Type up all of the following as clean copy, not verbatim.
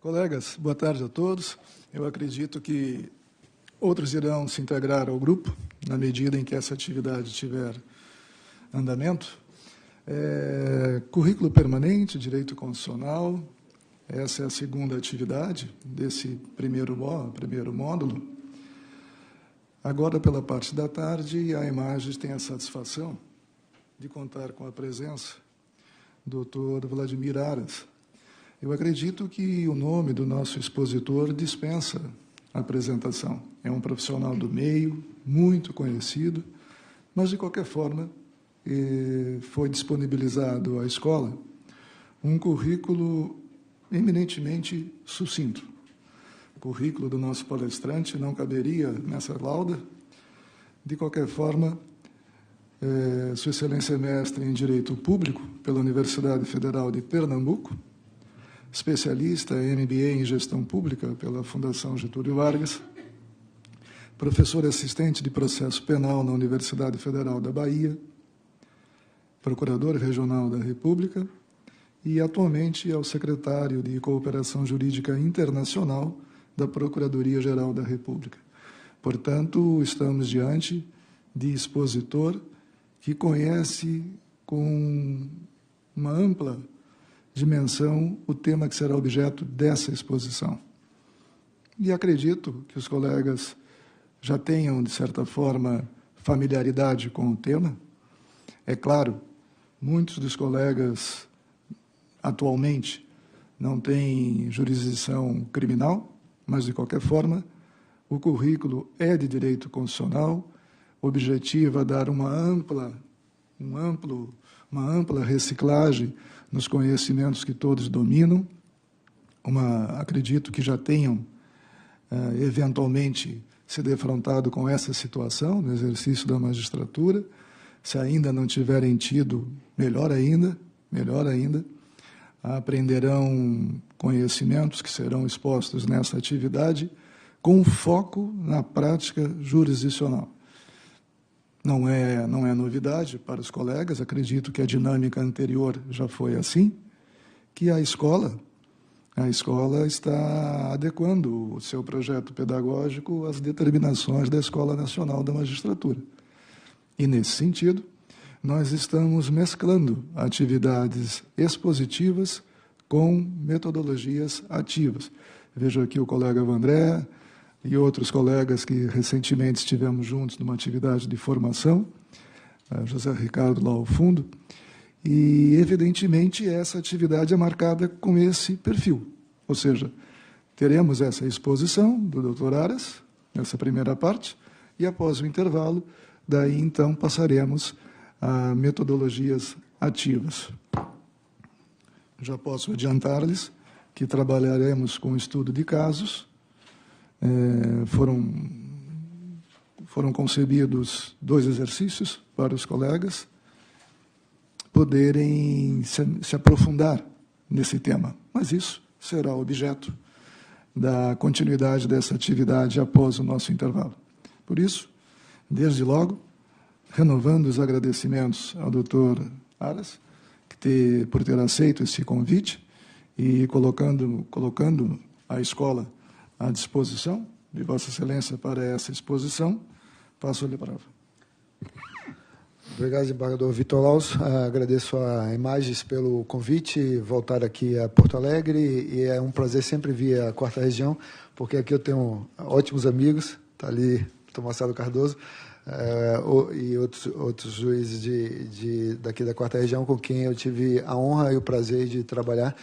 Colegas, boa tarde a todos. Eu acredito que outros irão se integrar ao grupo, na medida em que essa atividade tiver andamento. Currículo permanente, direito constitucional, essa é a segunda atividade desse primeiro módulo. Agora, pela parte da tarde, a Imagens tem a satisfação de contar com a presença do Dr. Vladimir Aras. Eu acredito que o nome do nosso expositor dispensa a apresentação. É um profissional do meio, muito conhecido, mas, de qualquer forma, foi disponibilizado à escola um currículo eminentemente sucinto. O currículo do nosso palestrante não caberia nessa lauda. De qualquer forma, Sua Excelência é mestre em Direito Público pela Universidade Federal de Pernambuco, especialista em MBA em Gestão Pública pela Fundação Getúlio Vargas, professor assistente de Processo Penal na Universidade Federal da Bahia, procurador regional da República e, atualmente, é o secretário de Cooperação Jurídica Internacional da Procuradoria-Geral da República. Portanto, estamos diante de expositor que conhece com uma ampla dimensão o tema que será objeto dessa exposição. E acredito que os colegas já tenham, de certa forma, familiaridade com o tema. É claro, muitos dos colegas, atualmente, não têm jurisdição criminal, mas, de qualquer forma, o currículo é de direito constitucional, objetiva dar uma ampla reciclagem nos conhecimentos que todos dominam. Acredito que já tenham, eventualmente, se defrontado com essa situação no exercício da magistratura. Se ainda não tiverem tido, melhor ainda, aprenderão conhecimentos que serão expostos nessa atividade com foco na prática jurisdicional. Não é novidade para os colegas, acredito que a dinâmica anterior já foi assim, que a escola está adequando o seu projeto pedagógico às determinações da Escola Nacional da Magistratura. E, nesse sentido, nós estamos mesclando atividades expositivas com metodologias ativas. Vejo aqui o colega Vandré e outros colegas que recentemente estivemos juntos numa atividade de formação, José Ricardo lá ao fundo, e, evidentemente, essa atividade é marcada com esse perfil. Ou seja, teremos essa exposição do Dr. Aras, nessa primeira parte, e, após o intervalo, daí, então, passaremos a metodologias ativas. Já posso adiantar-lhes que trabalharemos com estudo de casos. Foram concebidos 2 exercícios para os colegas poderem se aprofundar nesse tema, mas isso será objeto da continuidade dessa atividade após o nosso intervalo. Por isso, desde logo, renovando os agradecimentos ao Dr. Aras, por ter aceito esse convite e colocando a escola à disposição de Vossa Excelência para essa exposição, passo-lhe a palavra. Obrigado, desembargador Vitor Laus. Agradeço a Imagens pelo convite, voltar aqui a Porto Alegre, e é um prazer sempre vir à 4ª Região, porque aqui eu tenho ótimos amigos, está ali o Marcelo Cardoso, e outros juízes daqui da 4ª Região, com quem eu tive a honra e o prazer de trabalhar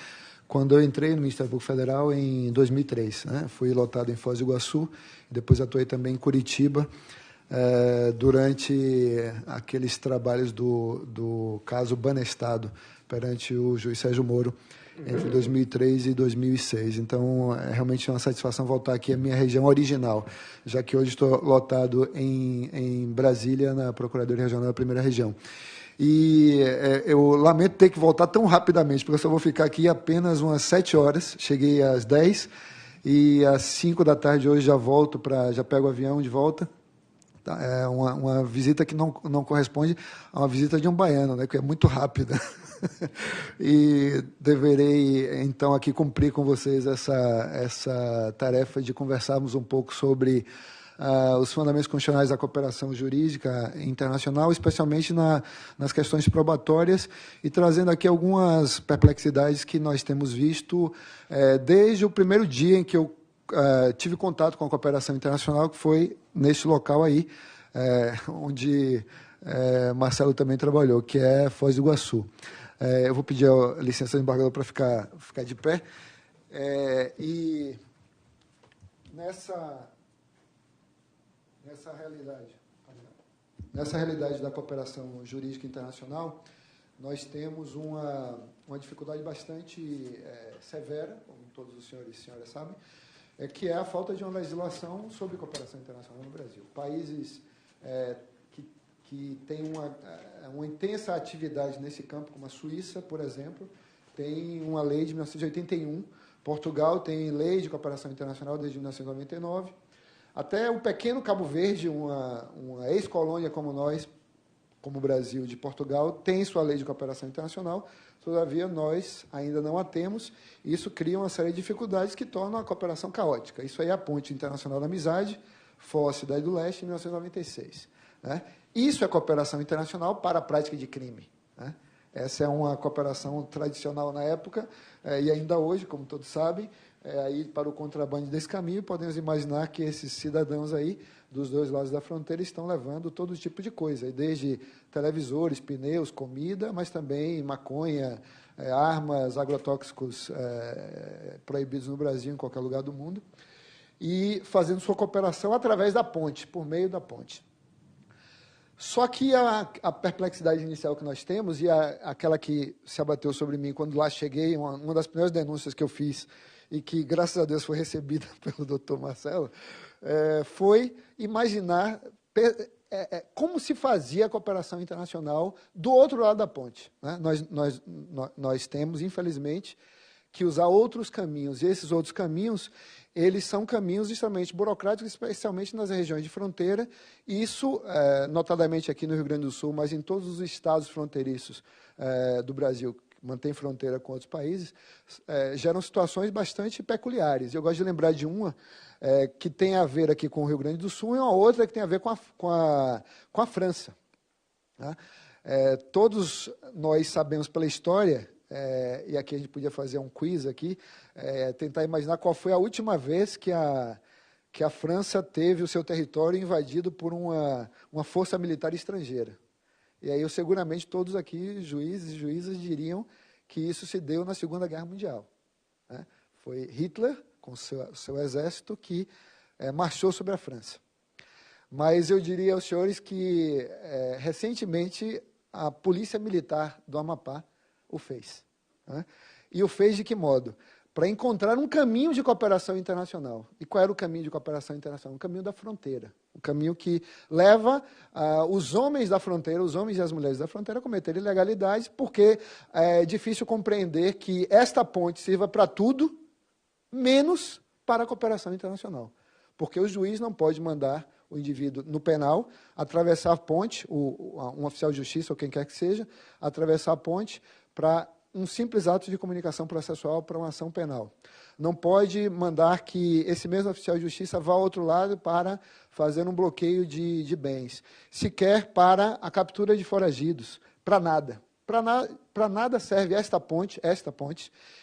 quando eu entrei no Ministério Público Federal em 2003. Fui lotado em Foz do Iguaçu, depois atuei também em Curitiba, durante aqueles trabalhos do caso Banestado, perante o juiz Sérgio Moro, entre 2003 e 2006. Então, é realmente uma satisfação voltar aqui à minha região original, já que hoje estou lotado em Brasília, na Procuradoria Regional da 1ª Região. E eu lamento ter que voltar tão rapidamente, porque eu só vou ficar aqui apenas umas 7 horas. Cheguei às 10 e às 5 da tarde hoje já pego o avião de volta. É uma visita que não corresponde a uma visita de um baiano, né, que é muito rápida. e deverei, então, aqui cumprir com vocês essa tarefa de conversarmos um pouco sobre os fundamentos constitucionais da cooperação jurídica internacional, especialmente nas questões probatórias, e trazendo aqui algumas perplexidades que nós temos visto desde o primeiro dia em que eu tive contato com a cooperação internacional, que foi neste local aí, onde Marcelo também trabalhou, que é Foz do Iguaçu. Eu vou pedir a licença do embargador para ficar de pé. E nessa realidade da cooperação jurídica internacional, nós temos uma dificuldade bastante severa, como todos os senhores e senhoras sabem, que é a falta de uma legislação sobre cooperação internacional no Brasil. Países que têm uma intensa atividade nesse campo, como a Suíça, por exemplo, tem uma lei de 1981, Portugal tem lei de cooperação internacional desde 1999, até o pequeno Cabo Verde, uma ex-colônia como nós, como o Brasil, de Portugal, tem sua lei de cooperação internacional, todavia nós ainda não a temos, e isso cria uma série de dificuldades que tornam a cooperação caótica. Isso aí é a Ponte Internacional da Amizade, Foz, Cidade do Leste, em 1996. Né? Isso é cooperação internacional para a prática de crime. Né? Essa é uma cooperação tradicional na época, e ainda hoje, como todos sabem, aí para o contrabando desse caminho, podemos imaginar que esses cidadãos aí, dos dois lados da fronteira, estão levando todo tipo de coisa, desde televisores, pneus, comida, mas também maconha, armas, agrotóxicos proibidos no Brasil, em qualquer lugar do mundo, e fazendo sua cooperação através da ponte, por meio da ponte. Só que a perplexidade inicial que nós temos, e aquela que se abateu sobre mim quando lá cheguei, uma das primeiras denúncias que eu fiz, e que, graças a Deus, foi recebida pelo doutor Marcelo, foi imaginar como se fazia a cooperação internacional do outro lado da ponte. Né? Nós temos, infelizmente, que usar outros caminhos, e esses outros caminhos, eles são caminhos extremamente burocráticos, especialmente nas regiões de fronteira, e isso, notadamente aqui no Rio Grande do Sul, mas em todos os estados fronteiriços do Brasil, mantém fronteira com outros países, geram situações bastante peculiares. Eu gosto de lembrar de uma que tem a ver aqui com o Rio Grande do Sul e uma outra que tem a ver com a França. Né? Todos nós sabemos pela história, e aqui a gente podia fazer um quiz aqui, tentar imaginar qual foi a última vez que a França teve o seu território invadido por uma força militar estrangeira. E aí, seguramente, todos aqui, juízes e juízas, diriam que isso se deu na Segunda Guerra Mundial. Né? Foi Hitler, com seu exército, que marchou sobre a França. Mas eu diria aos senhores que, recentemente, a Polícia Militar do Amapá o fez. Né? E o fez de que modo? Para encontrar um caminho de cooperação internacional. E qual era o caminho de cooperação internacional? Um caminho da fronteira. Um caminho que leva os homens da fronteira, os homens e as mulheres da fronteira a cometerem ilegalidades, porque é difícil compreender que esta ponte sirva para tudo, menos para a cooperação internacional. Porque o juiz não pode mandar o indivíduo no penal atravessar a ponte, um oficial de justiça ou quem quer que seja, atravessar a ponte para um simples ato de comunicação processual para uma ação penal. Não pode mandar que esse mesmo oficial de justiça vá ao outro lado para fazer um bloqueio de bens, sequer para a captura de foragidos, para nada. Para nada serve esta ponte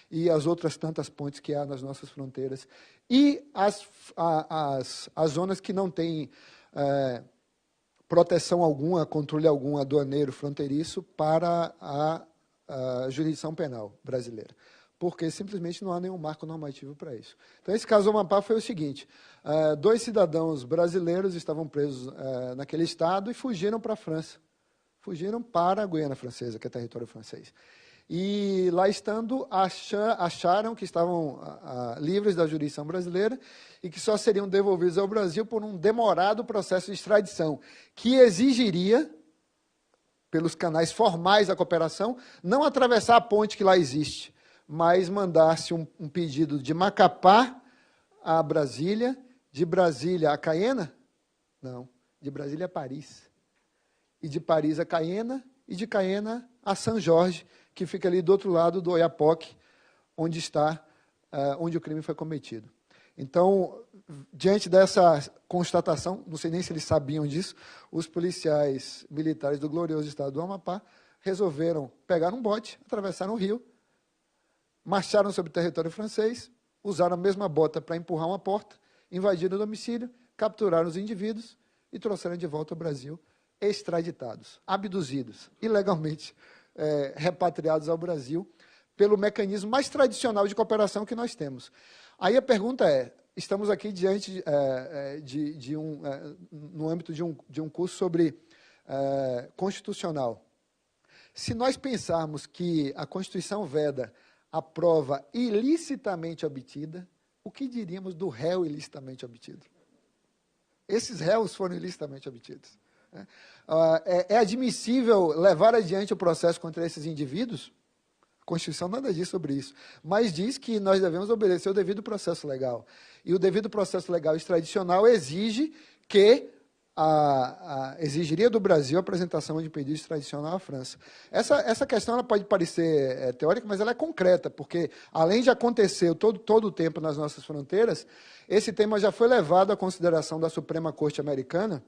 e as outras tantas pontes que há nas nossas fronteiras. E as zonas que não têm proteção alguma, controle algum aduaneiro fronteiriço para a jurisdição penal brasileira, porque simplesmente não há nenhum marco normativo para isso. Então, esse caso do Amapá foi o seguinte, 2 cidadãos brasileiros estavam presos naquele estado e fugiram para a França, fugiram para a Guiana Francesa, que é território francês. E lá estando, acharam que estavam livres da jurisdição brasileira e que só seriam devolvidos ao Brasil por um demorado processo de extradição, que exigiria, pelos canais formais da cooperação, não atravessar a ponte que lá existe, mas mandar-se um pedido de Macapá a Brasília, de Brasília a Caiena? Não, de Brasília a Paris. E de Paris a Caiena, e de Caiena a São Jorge, que fica ali do outro lado do Oiapoque, onde o crime foi cometido. Então, diante dessa constatação, não sei nem se eles sabiam disso, os policiais militares do glorioso estado do Amapá resolveram pegar um bote, atravessaram o rio, marcharam sobre o território francês, usaram a mesma bota para empurrar uma porta, invadiram o domicílio, capturaram os indivíduos e trouxeram de volta ao Brasil, extraditados, abduzidos, ilegalmente repatriados ao Brasil, pelo mecanismo mais tradicional de cooperação que nós temos. Aí a pergunta é, estamos aqui diante no âmbito de um curso sobre constitucional. Se nós pensarmos que a Constituição veda a prova ilicitamente obtida, o que diríamos do réu ilicitamente obtido? Esses réus foram ilicitamente obtidos. É admissível levar adiante o processo contra esses indivíduos? A Constituição nada diz sobre isso, mas diz que nós devemos obedecer o devido processo legal. E o devido processo legal extradicional exige que exigiria do Brasil a apresentação de pedido extradicional à França. Essa questão ela pode parecer teórica, mas ela é concreta, porque, além de acontecer todo o tempo nas nossas fronteiras, esse tema já foi levado à consideração da Suprema Corte Americana,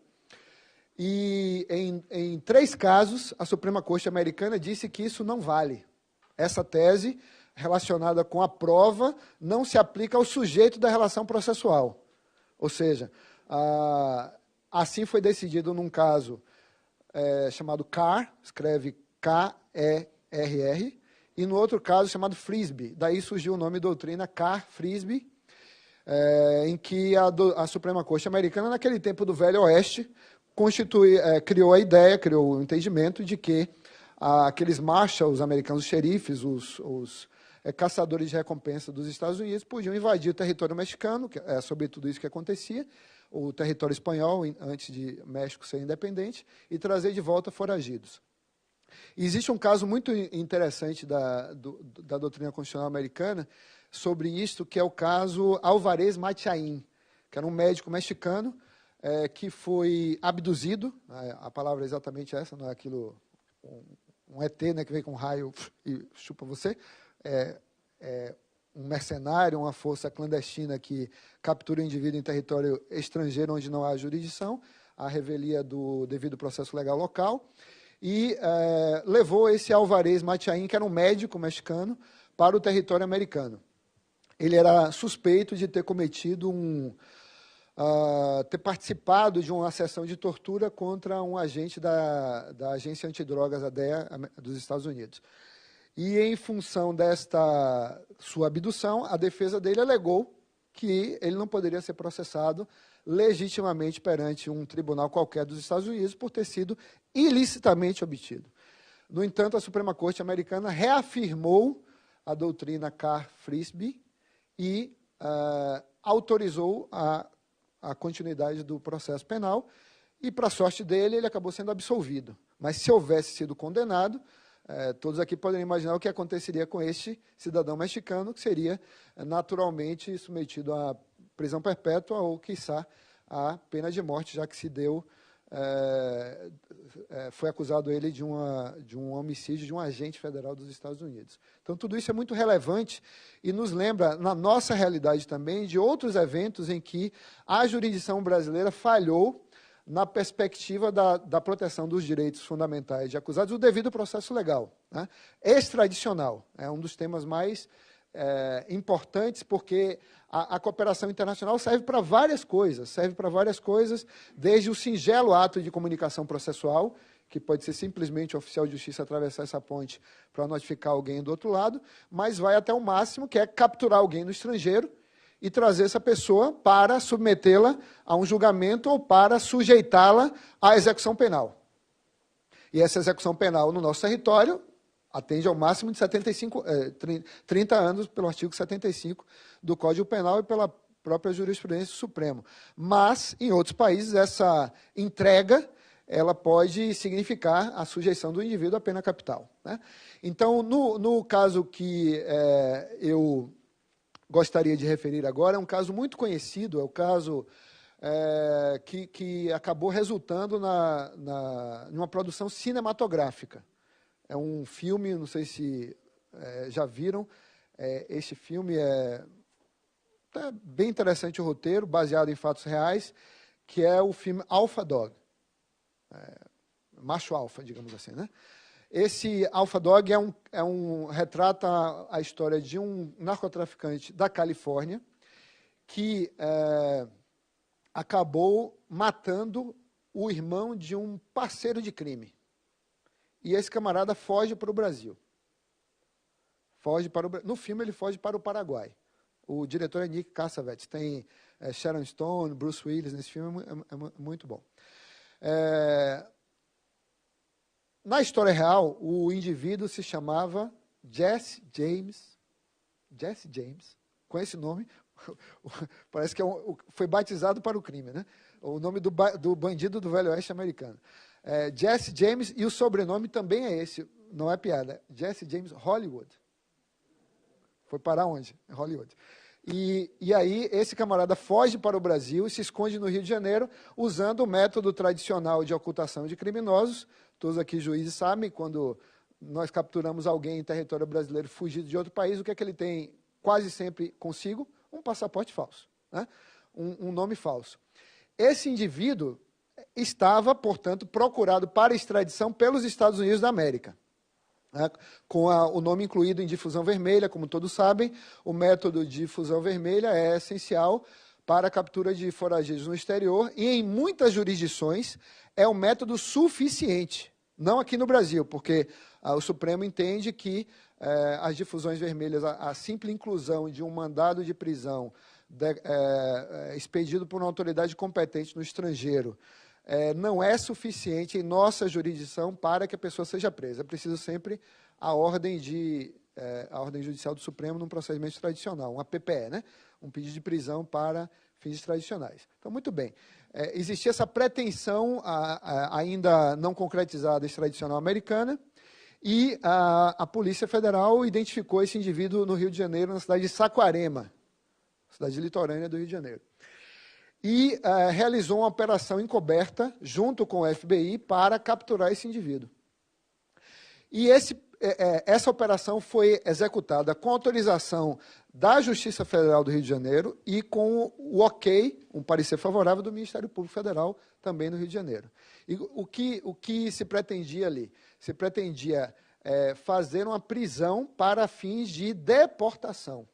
e em 3 casos, a Suprema Corte Americana disse que isso não vale. Essa tese, relacionada com a prova, não se aplica ao sujeito da relação processual. Ou seja, assim foi decidido num caso chamado Carr, escreve K-E-R-R, e no outro caso chamado Frisbee. Daí surgiu o nome doutrina Carr-Frisbee, em que a Suprema Corte Americana, naquele tempo do Velho Oeste, criou a ideia, criou o entendimento de que aqueles marshals americanos, xerifes, os caçadores de recompensa dos Estados Unidos, podiam invadir o território mexicano, que é sobretudo isso que acontecia, o território espanhol, antes de México ser independente, e trazer de volta foragidos. E existe um caso muito interessante da doutrina constitucional americana sobre isto, que é o caso Álvarez Machain, que era um médico mexicano que foi abduzido, a palavra é exatamente essa, não é aquilo, um ET, né, que vem com um raio e chupa você, um mercenário, uma força clandestina que captura o indivíduo em território estrangeiro onde não há jurisdição, à revelia do devido processo legal local, e levou esse Álvarez Machain, que era um médico mexicano, para o território americano. Ele era suspeito de ter cometido ter participado de uma sessão de tortura contra um agente da agência antidrogas, a DEA, dos Estados Unidos. E, em função desta sua abdução, a defesa dele alegou que ele não poderia ser processado legitimamente perante um tribunal qualquer dos Estados Unidos por ter sido ilicitamente obtido. No entanto, a Suprema Corte Americana reafirmou a doutrina Carr-Frisbee e autorizou a continuidade do processo penal, e, para a sorte dele, ele acabou sendo absolvido. Mas, se houvesse sido condenado, todos aqui podem imaginar o que aconteceria com este cidadão mexicano, que seria naturalmente submetido à prisão perpétua ou, quiçá, à pena de morte, já que foi acusado ele de um homicídio de um agente federal dos Estados Unidos. Então, tudo isso é muito relevante e nos lembra, na nossa realidade também, de outros eventos em que a jurisdição brasileira falhou na perspectiva da proteção dos direitos fundamentais de acusados, o devido processo legal, né? Extradicional é um dos temas mais importantes, porque a cooperação internacional serve para várias coisas, desde o singelo ato de comunicação processual, que pode ser simplesmente o oficial de justiça atravessar essa ponte para notificar alguém do outro lado, mas vai até o máximo, que é capturar alguém no estrangeiro e trazer essa pessoa para submetê-la a um julgamento ou para sujeitá-la à execução penal. E essa execução penal no nosso território atende ao máximo de 30 anos pelo artigo 75 do Código Penal e pela própria jurisprudência do Supremo. Mas, em outros países, essa entrega ela pode significar a sujeição do indivíduo à pena capital, né? Então, no caso que eu gostaria de referir agora, é um caso muito conhecido, é o caso que acabou resultando numa produção cinematográfica. É um filme, não sei se já viram, este filme é bem interessante o roteiro, baseado em fatos reais, que é o filme Alpha Dog, macho alfa, digamos assim, né? Esse Alpha Dog retrata a história de um narcotraficante da Califórnia que acabou matando o irmão de um parceiro de crime. E esse camarada foge para o Brasil. No filme ele foge para o Paraguai. O diretor é Nick Cassavetes. Tem Sharon Stone, Bruce Willis nesse filme, é muito bom. Na história real, o indivíduo se chamava Jesse James. Jesse James, com esse nome, parece que foi batizado para o crime, né? O nome do bandido do Velho Oeste americano. Jesse James, e o sobrenome também é esse, não é piada, Jesse James Hollywood. Foi parar onde? Hollywood. E aí, esse camarada foge para o Brasil e se esconde no Rio de Janeiro, usando o método tradicional de ocultação de criminosos. Todos aqui juízes sabem, quando nós capturamos alguém em território brasileiro fugido de outro país, o que é que ele tem quase sempre consigo? Um passaporte falso, né? Um nome falso. Esse indivíduo estava, portanto, procurado para extradição pelos Estados Unidos da América, né? Com o nome incluído em difusão vermelha, como todos sabem. O método de difusão vermelha é essencial para a captura de forageiros no exterior e, em muitas jurisdições, é um método suficiente. Não aqui no Brasil, porque o Supremo entende que as difusões vermelhas, a simples inclusão de um mandado de prisão expedido por uma autoridade competente no estrangeiro, não é suficiente em nossa jurisdição para que a pessoa seja presa. É preciso sempre a ordem judicial do Supremo num procedimento tradicional, uma PPE, né? Um pedido de prisão para fins tradicionais. Então, muito bem. Existia essa pretensão ainda não concretizada extradicional americana, e a Polícia Federal identificou esse indivíduo no Rio de Janeiro, na cidade de Saquarema, cidade litorânea do Rio de Janeiro. E realizou uma operação encoberta, junto com o FBI, para capturar esse indivíduo. E essa operação foi executada com autorização da Justiça Federal do Rio de Janeiro e com o ok, um parecer favorável do Ministério Público Federal, também no Rio de Janeiro. E o que se pretendia ali? Se pretendia fazer uma prisão para fins de deportação,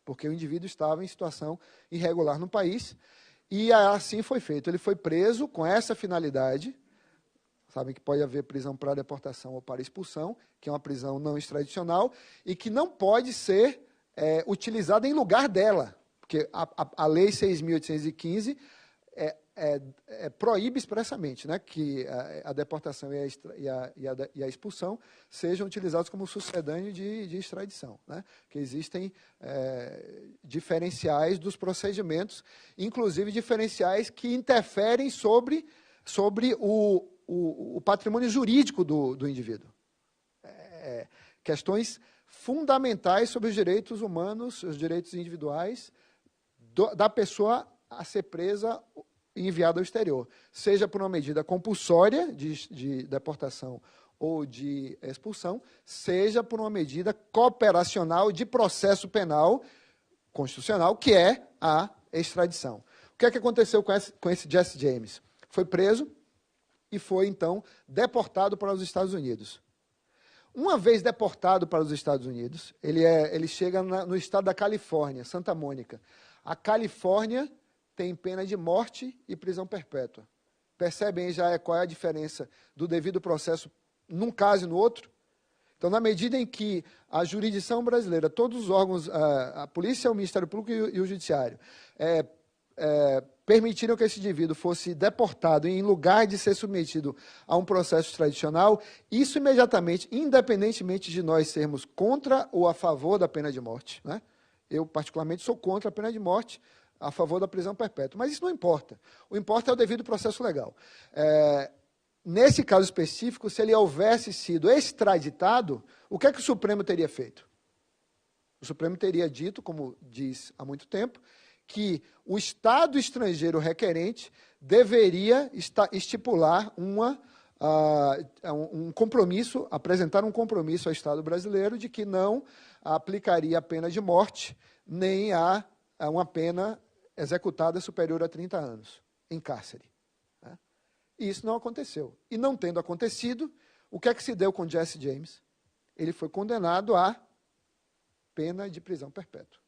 porque o indivíduo estava em situação irregular no país, e assim foi feito. Ele foi preso com essa finalidade. Sabem que pode haver prisão para deportação ou para expulsão, que é uma prisão não extradicional, e que não pode ser utilizada em lugar dela, porque a Lei 6.815 proíbe expressamente, né, que a deportação e a expulsão sejam utilizados como sucedâneo de extradição, né, que existem diferenciais dos procedimentos, inclusive diferenciais que interferem sobre o patrimônio jurídico do indivíduo. Questões fundamentais sobre os direitos humanos, os direitos individuais da pessoa a ser presa e enviada ao exterior, seja por uma medida compulsória de deportação ou de expulsão, seja por uma medida cooperacional de processo penal constitucional, que é a extradição. O que é que aconteceu com esse Jesse James? Foi preso e foi, então, deportado para os Estados Unidos. Uma vez deportado para os Estados Unidos, ele chega no estado da Califórnia, Santa Mônica. A Califórnia tem pena de morte e prisão perpétua. Percebem já qual é a diferença do devido processo num caso e no outro? Então, na medida em que a jurisdição brasileira, todos os órgãos, a polícia, o Ministério Público e o Judiciário, permitiram que esse indivíduo fosse deportado em lugar de ser submetido a um processo tradicional, isso imediatamente, independentemente de nós sermos contra ou a favor da pena de morte, né? Eu, particularmente, sou contra a pena de morte, a favor da prisão perpétua, mas isso não importa. O que importa é o devido processo legal. Nesse caso específico, se ele houvesse sido extraditado, o que é que o Supremo teria feito? O Supremo teria dito, como diz há muito tempo, que o Estado estrangeiro requerente deveria estipular uma um compromisso, apresentaram um compromisso ao Estado brasileiro de que não aplicaria a pena de morte nem a uma pena executada superior a 30 anos em cárcere. Né? E isso não aconteceu. E não tendo acontecido, o que é que se deu com Jesse James? Ele foi condenado a pena de prisão perpétua.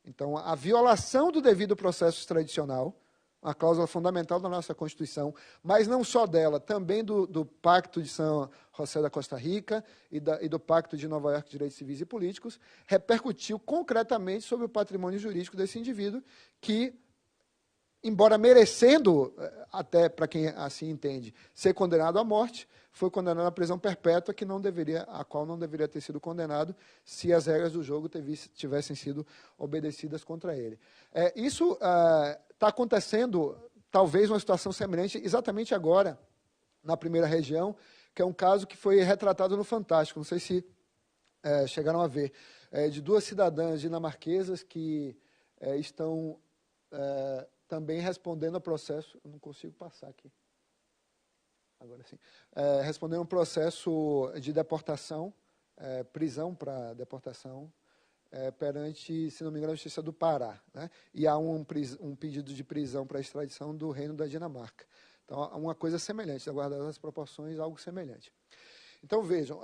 Então, a violação do devido processo tradicional, uma cláusula fundamental da nossa Constituição, mas não só dela, também do Pacto de São José da Costa Rica e do Pacto de Nova York de Direitos Civis e Políticos, repercutiu concretamente sobre o patrimônio jurídico desse indivíduo que, embora merecendo, até para quem assim entende, ser condenado à morte, foi condenado à prisão perpétua, a qual não deveria ter sido condenado se as regras do jogo tivessem sido obedecidas contra ele. Isso está acontecendo, talvez, uma situação semelhante exatamente agora, na primeira região, que é um caso que foi retratado no Fantástico, não sei se chegaram a ver, de duas cidadãs dinamarquesas que estão também respondendo ao processo, eu não consigo passar aqui, agora sim, respondendo um processo de deportação, prisão para deportação, perante, se não me engano, a Justiça do Pará. Né? E há um pedido de prisão para extradição do Reino da Dinamarca. Então, há uma coisa semelhante, guardadas as proporções, algo semelhante. Então, vejam,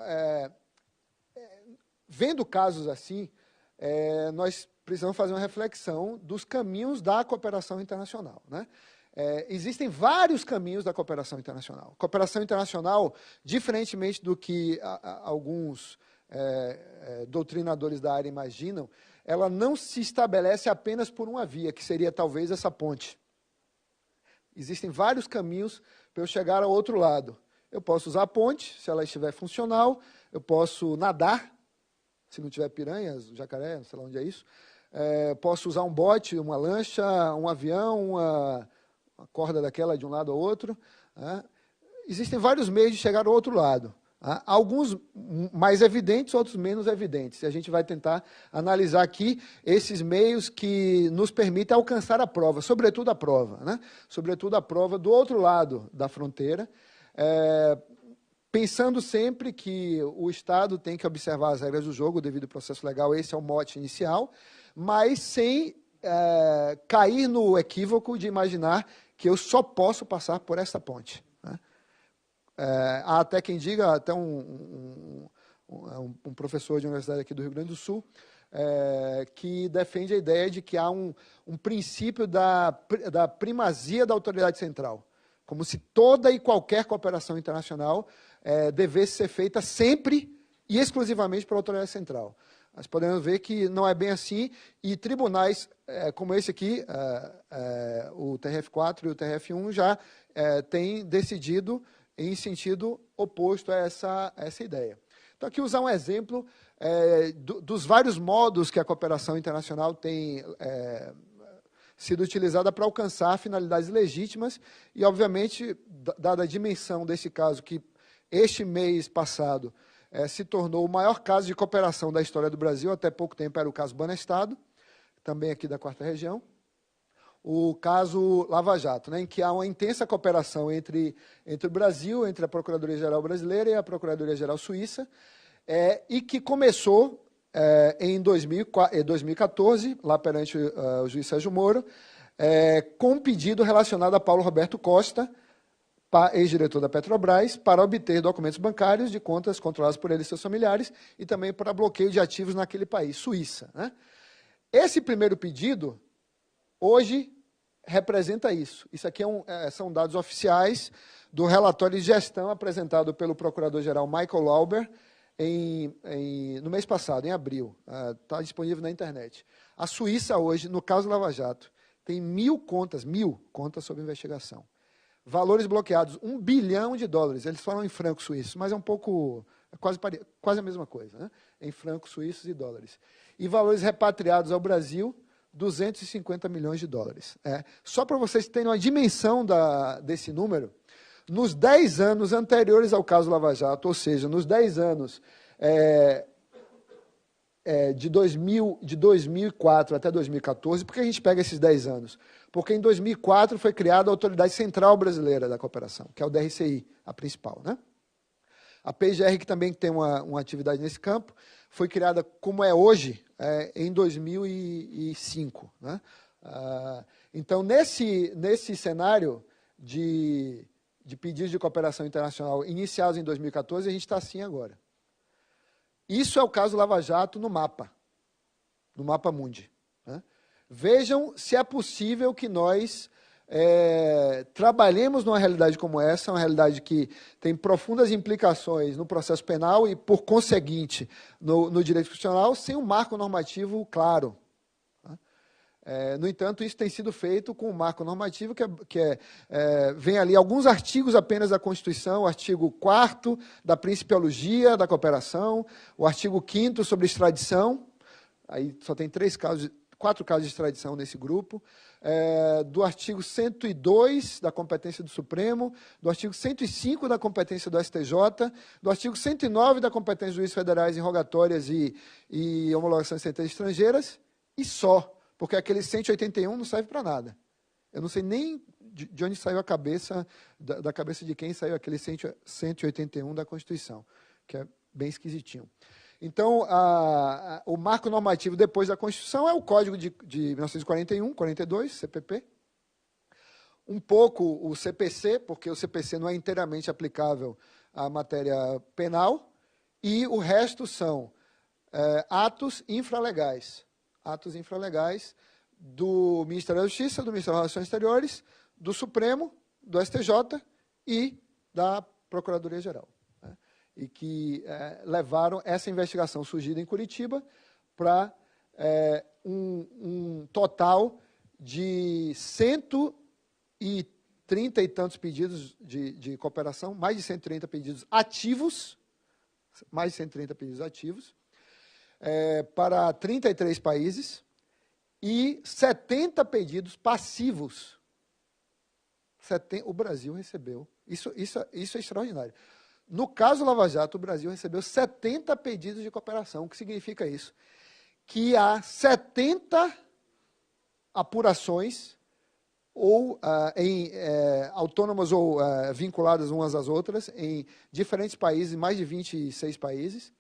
vendo casos assim, nós precisamos fazer uma reflexão dos caminhos da cooperação internacional. Né? Existem vários caminhos da cooperação internacional. Cooperação internacional, diferentemente do que alguns doutrinadores da área imaginam, ela não se estabelece apenas por uma via, que seria talvez essa ponte. Existem vários caminhos para eu chegar ao outro lado. Eu posso usar a ponte, se ela estiver funcional, eu posso nadar, se não tiver piranhas, jacaré, não sei lá onde é isso, posso usar um bote, uma lancha, um avião, uma corda daquela de um lado ao outro. Né? Existem vários meios de chegar ao outro lado. Alguns mais evidentes, outros menos evidentes. E a gente vai tentar analisar aqui esses meios que nos permitem alcançar a prova, sobretudo a prova, né? Sobretudo a prova do outro lado da fronteira, pensando sempre que o Estado tem que observar as regras do jogo, devido ao processo legal, esse é o mote inicial, mas sem cair no equívoco de imaginar que eu só posso passar por essa ponte. Há até quem diga, até um professor de universidade aqui do Rio Grande do Sul, que defende a ideia de que há um princípio da primazia da autoridade central, como se toda e qualquer cooperação internacional devesse ser feita sempre e exclusivamente pela autoridade central. Nós podemos ver que não é bem assim, e tribunais como esse aqui, o TRF4 e o TRF1, já têm decidido em sentido oposto a essa ideia. Então, aqui usar um exemplo dos vários modos que a cooperação internacional tem sido utilizada para alcançar finalidades legítimas e, obviamente, dada a dimensão desse caso, que este mês passado se tornou o maior caso de cooperação da história do Brasil, até pouco tempo era o caso Banestado, também aqui da 4ª Região, o caso Lava Jato, né, em que há uma intensa cooperação entre o Brasil, entre a Procuradoria-Geral Brasileira e a Procuradoria-Geral Suíça, e que começou em 2014, lá perante o juiz Sérgio Moro, com um pedido relacionado a Paulo Roberto Costa, ex-diretor da Petrobras, para obter documentos bancários de contas controladas por ele e seus familiares, e também para bloqueio de ativos naquele país, Suíça. Né? Esse primeiro pedido, hoje, representa isso. Isso aqui são dados oficiais do relatório de gestão apresentado pelo procurador-geral Michael Lauber no mês passado, em abril. Está disponível na internet. A Suíça hoje, no caso Lava Jato, tem 1.000 contas sob investigação. Valores bloqueados, $1 bilhão. Eles falam em francos suíços, mas é quase a mesma coisa, né? Em francos suíços e dólares. E valores repatriados ao Brasil, $250 milhões. Só para vocês terem uma dimensão desse número, nos 10 anos anteriores ao caso Lava Jato, ou seja, nos 10 anos de 2004 até 2014, por que a gente pega esses 10 anos? Porque em 2004 foi criada a Autoridade Central Brasileira da Cooperação, que é o DRCI, a principal, né? A PGR, que também tem uma atividade nesse campo, foi criada como é hoje, em 2005. Né? Então, nesse cenário de pedidos de cooperação internacional iniciados em 2014, a gente está assim agora. Isso é o caso Lava Jato no mapa mundi. Né? Vejam se é possível que nós trabalhemos numa realidade como essa, uma realidade que tem profundas implicações no processo penal e, por conseguinte, no direito constitucional, sem um marco normativo claro. No entanto, isso tem sido feito com um marco normativo vem ali alguns artigos apenas da Constituição, o artigo 4º da principiologia da cooperação, o artigo 5º sobre extradição, aí só tem 4 casos de extradição nesse grupo, do artigo 102 da competência do Supremo, do artigo 105 da competência do STJ, do artigo 109 da competência dos juízes federais em rogatórias e homologação de sentenças estrangeiras, e só, porque aquele 181 não serve para nada. Eu não sei nem de onde saiu a cabeça, da cabeça de quem saiu aquele 181 da Constituição, que é bem esquisitinho. Então, o marco normativo depois da Constituição é o Código de 1941, 42, CPP. Um pouco o CPC, porque o CPC não é inteiramente aplicável à matéria penal, e o resto são atos infralegais. Atos infralegais do Ministério da Justiça, do Ministério das Relações Exteriores, do Supremo, do STJ e da Procuradoria-Geral. E que levaram essa investigação surgida em Curitiba para um total de 130 e tantos pedidos de cooperação, mais de 130 pedidos ativos, para 33 países e 70 pedidos passivos. O Brasil recebeu. Isso é extraordinário. No caso Lava Jato, o Brasil recebeu 70 pedidos de cooperação. O que significa isso? Que há 70 apurações, ou autônomas ou vinculadas umas às outras, em diferentes países, mais de 26 países,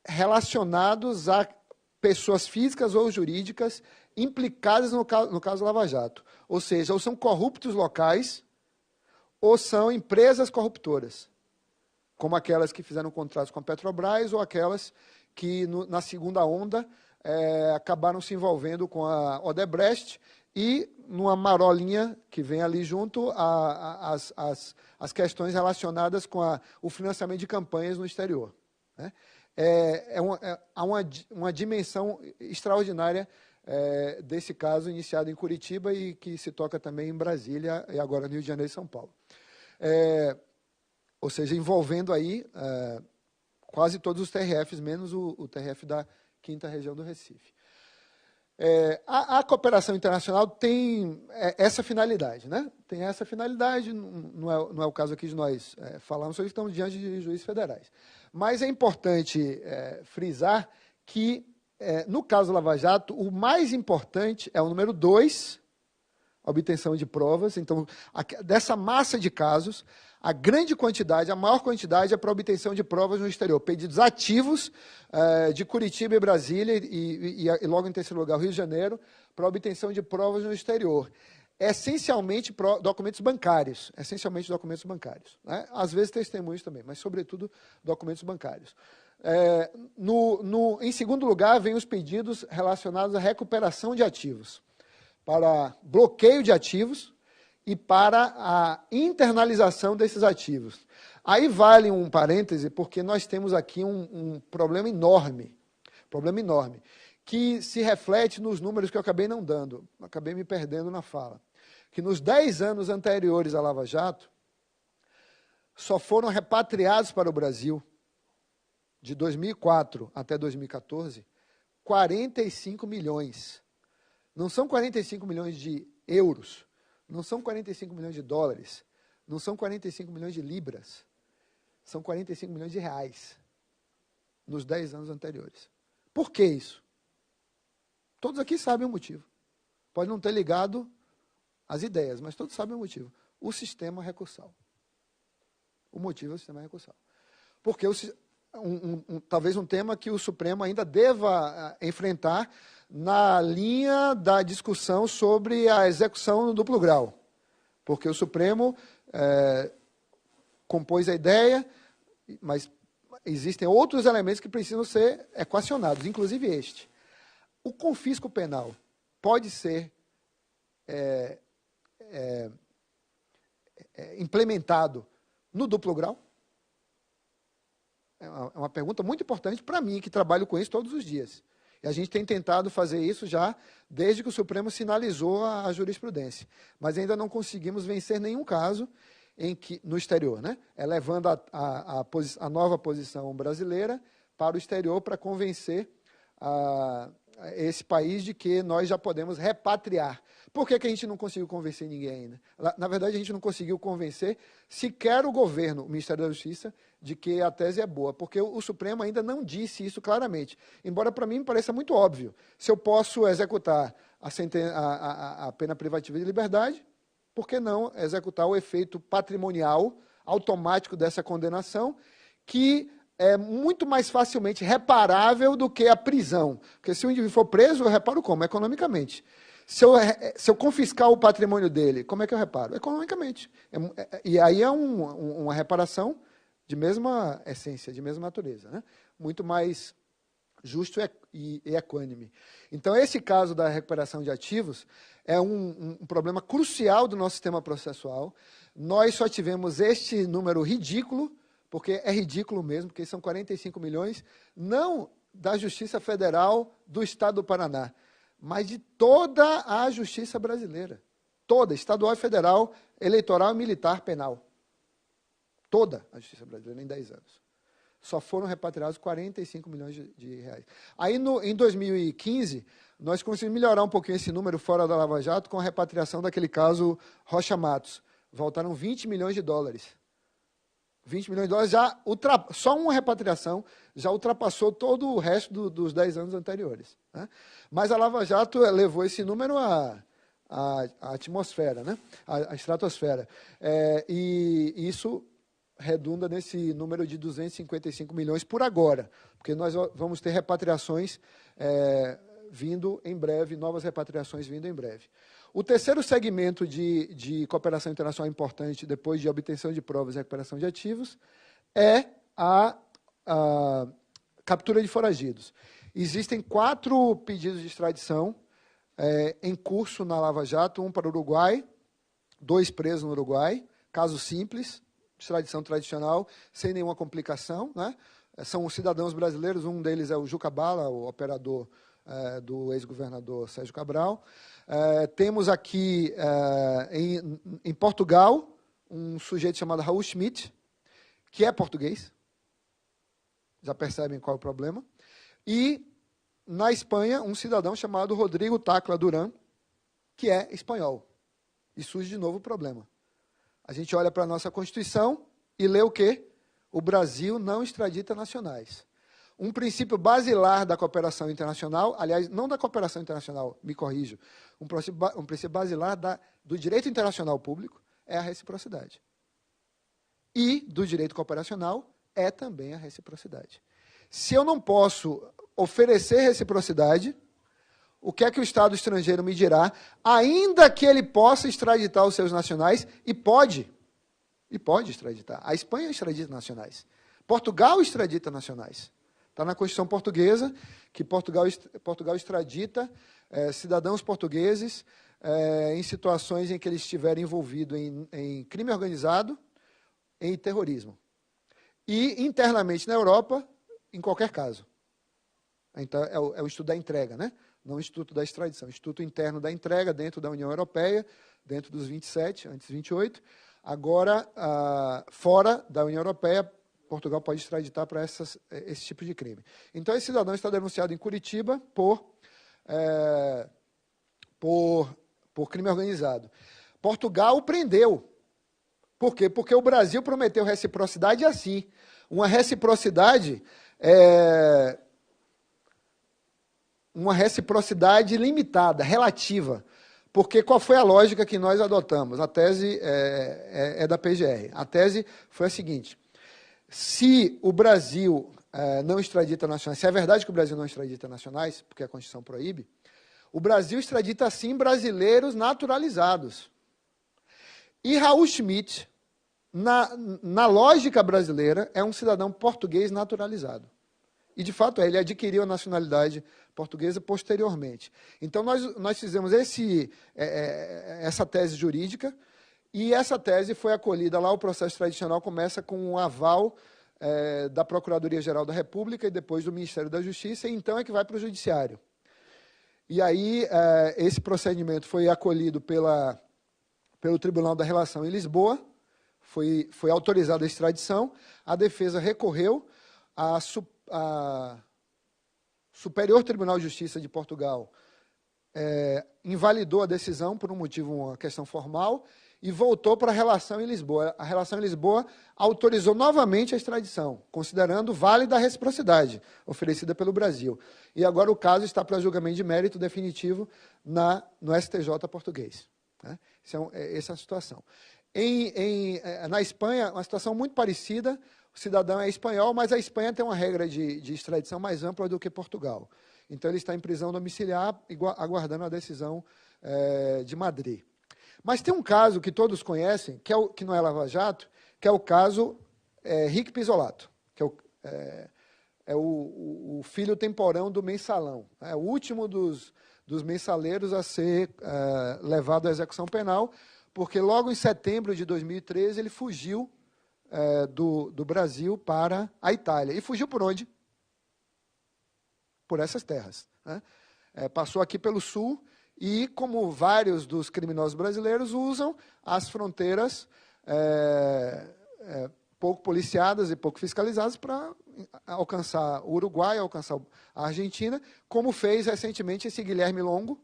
relacionados a pessoas físicas ou jurídicas implicadas no caso Lava Jato. Ou seja, ou são corruptos locais, ou são empresas corruptoras, como aquelas que fizeram contratos com a Petrobras, ou aquelas que, na segunda onda, acabaram se envolvendo com a Odebrecht, e numa marolinha que vem ali junto as questões relacionadas com o financiamento de campanhas no exterior. Né? Há uma dimensão extraordinária desse caso iniciado em Curitiba e que se toca também em Brasília e agora no Rio de Janeiro e São Paulo. Ou seja, envolvendo aí quase todos os TRFs, menos o TRF da 5ª região do Recife. A cooperação internacional tem essa finalidade, né? Tem essa finalidade, não é o caso aqui de nós falarmos sobre isso, estamos diante de juízes federais. Mas é importante frisar que, no caso Lava Jato, o mais importante é o número 2, a obtenção de provas. Então, dessa massa de casos, a grande quantidade, a maior quantidade é para obtenção de provas no exterior. Pedidos ativos de Curitiba e Brasília, e logo em terceiro lugar, Rio de Janeiro, para obtenção de provas no exterior. Essencialmente documentos bancários. Né? Às vezes testemunhos também, mas sobretudo documentos bancários. Em segundo lugar, vem os pedidos relacionados à recuperação de ativos, para bloqueio de ativos e para a internalização desses ativos. Aí vale um parêntese, porque nós temos aqui um problema enorme, que se reflete nos números que eu acabei não dando, acabei me perdendo na fala, que nos 10 anos anteriores à Lava Jato, só foram repatriados para o Brasil, de 2004 até 2014, 45 milhões. Não são 45 milhões de euros, não são 45 milhões de dólares, não são 45 milhões de libras, são 45 milhões de reais. nos 10 anos anteriores. Por que isso? Todos aqui sabem o motivo. Pode não ter ligado as ideias, mas todos sabem o motivo. O sistema recursal. O motivo é o sistema recursal. Porque talvez um tema que o Supremo ainda deva enfrentar na linha da discussão sobre a execução no duplo grau. Porque o Supremo compôs a ideia, mas existem outros elementos que precisam ser equacionados, inclusive este. O confisco penal pode ser implementado no duplo grau? É uma pergunta muito importante para mim, que trabalho com isso todos os dias. E a gente tem tentado fazer isso já desde que o Supremo sinalizou a jurisprudência. Mas ainda não conseguimos vencer nenhum caso no exterior, né? Levando a nova posição brasileira para o exterior para convencer esse país de que nós já podemos repatriar. Por que a gente não conseguiu convencer ninguém ainda? Na verdade, a gente não conseguiu convencer sequer o governo, o Ministério da Justiça, de que a tese é boa, porque o Supremo ainda não disse isso claramente. Embora, para mim, me pareça muito óbvio. Se eu posso executar a pena privativa de liberdade, por que não executar o efeito patrimonial automático dessa condenação, que é muito mais facilmente reparável do que a prisão. Porque se o indivíduo for preso, eu reparo como? Economicamente. Se eu confiscar o patrimônio dele, como é que eu reparo? Economicamente. E aí é uma reparação de mesma essência, de mesma natureza, né? Muito mais justo e equânime. Então, esse caso da recuperação de ativos é um problema crucial do nosso sistema processual. Nós só tivemos este número ridículo, porque é ridículo mesmo, porque são 45 milhões, não da Justiça Federal do Estado do Paraná, mas de toda a Justiça brasileira. Toda, estadual e federal, eleitoral e militar penal. Toda a Justiça brasileira em 10 anos. Só foram repatriados 45 milhões de reais. Aí, em 2015, nós conseguimos melhorar um pouquinho esse número fora da Lava Jato com a repatriação daquele caso Rocha Matos. Voltaram 20 milhões de dólares. 20 milhões de dólares, só uma repatriação já ultrapassou todo o resto dos 10 anos anteriores, né? Mas a Lava Jato levou esse número à atmosfera, né? À estratosfera. E isso redunda nesse número de 255 milhões por agora, porque nós vamos ter repatriações vindo em breve, novas repatriações vindo em breve. O terceiro segmento de cooperação internacional importante, depois de obtenção de provas e recuperação de ativos, é a captura de foragidos. Existem 4 pedidos de extradição em curso na Lava Jato, um para o Uruguai, 2 presos no Uruguai, caso simples, extradição tradicional, sem nenhuma complicação, né? São cidadãos brasileiros, um deles é o Juca Bala, o operador do ex-governador Sérgio Cabral. Temos aqui, em Portugal, um sujeito chamado Raul Schmidt, que é português. Já percebem qual é o problema. E, na Espanha, um cidadão chamado Rodrigo Tacla Duran, que é espanhol. E surge de novo o problema. A gente olha para a nossa Constituição e lê o quê? O Brasil não extradita nacionais. Um princípio basilar da cooperação internacional, aliás, não da cooperação internacional, me corrijo, um princípio basilar do direito internacional público é a reciprocidade. E do direito cooperacional é também a reciprocidade. Se eu não posso oferecer reciprocidade, o que é que o Estado estrangeiro me dirá, ainda que ele possa extraditar os seus nacionais, e pode extraditar. A Espanha extradita nacionais. Portugal extradita nacionais. Está na Constituição portuguesa que Portugal extradita cidadãos portugueses em situações em que eles estiverem envolvidos em crime organizado, em terrorismo. E, internamente na Europa, em qualquer caso. Então, é o estudo da entrega, né? Não o Instituto da Extradição, o Instituto Interno da Entrega dentro da União Europeia, dentro dos 27, antes 28. Agora, fora da União Europeia, Portugal pode extraditar para esse tipo de crime. Então, esse cidadão está denunciado em Curitiba por crime organizado. Portugal o prendeu. Por quê? Porque o Brasil prometeu reciprocidade assim. Uma reciprocidade uma reciprocidade limitada, relativa. Porque qual foi a lógica que nós adotamos? A tese é da PGR. A tese foi a seguinte: se o Brasil não extradita nacionais, se é verdade que o Brasil não extradita nacionais, porque a Constituição proíbe, o Brasil extradita, sim, brasileiros naturalizados. E Raul Schmitt, na lógica brasileira, é um cidadão português naturalizado. E, de fato, ele adquiriu a nacionalidade portuguesa posteriormente. Então, nós fizemos essa tese jurídica, e essa tese foi acolhida lá. O processo tradicional começa com um aval da Procuradoria-Geral da República e depois do Ministério da Justiça, e então é que vai para o Judiciário. E aí, esse procedimento foi acolhido pelo Tribunal da Relação em Lisboa, foi autorizada a extradição, a defesa recorreu, a Superior Tribunal de Justiça de Portugal invalidou a decisão por um motivo, uma questão formal, e voltou para a relação em Lisboa. A relação em Lisboa autorizou novamente a extradição, considerando válida a reciprocidade oferecida pelo Brasil. E agora o caso está para julgamento de mérito definitivo no STJ português. Né? Essa é a situação. Na Espanha, uma situação muito parecida. O cidadão é espanhol, mas a Espanha tem uma regra de extradição mais ampla do que Portugal. Então, ele está em prisão domiciliar, aguardando a decisão de Madrid. Mas tem um caso que todos conhecem, que não é Lava Jato, que é o caso Rick Pisolato, que é o filho temporão do mensalão. É o último dos mensaleiros a ser levado à execução penal, porque logo em setembro de 2013 ele fugiu do Brasil para a Itália. E fugiu por onde? Por essas terras. Né? Passou aqui pelo sul e, como vários dos criminosos brasileiros, usam as fronteiras pouco policiadas e pouco fiscalizadas para alcançar o Uruguai, alcançar a Argentina, como fez recentemente esse Guilherme Longo,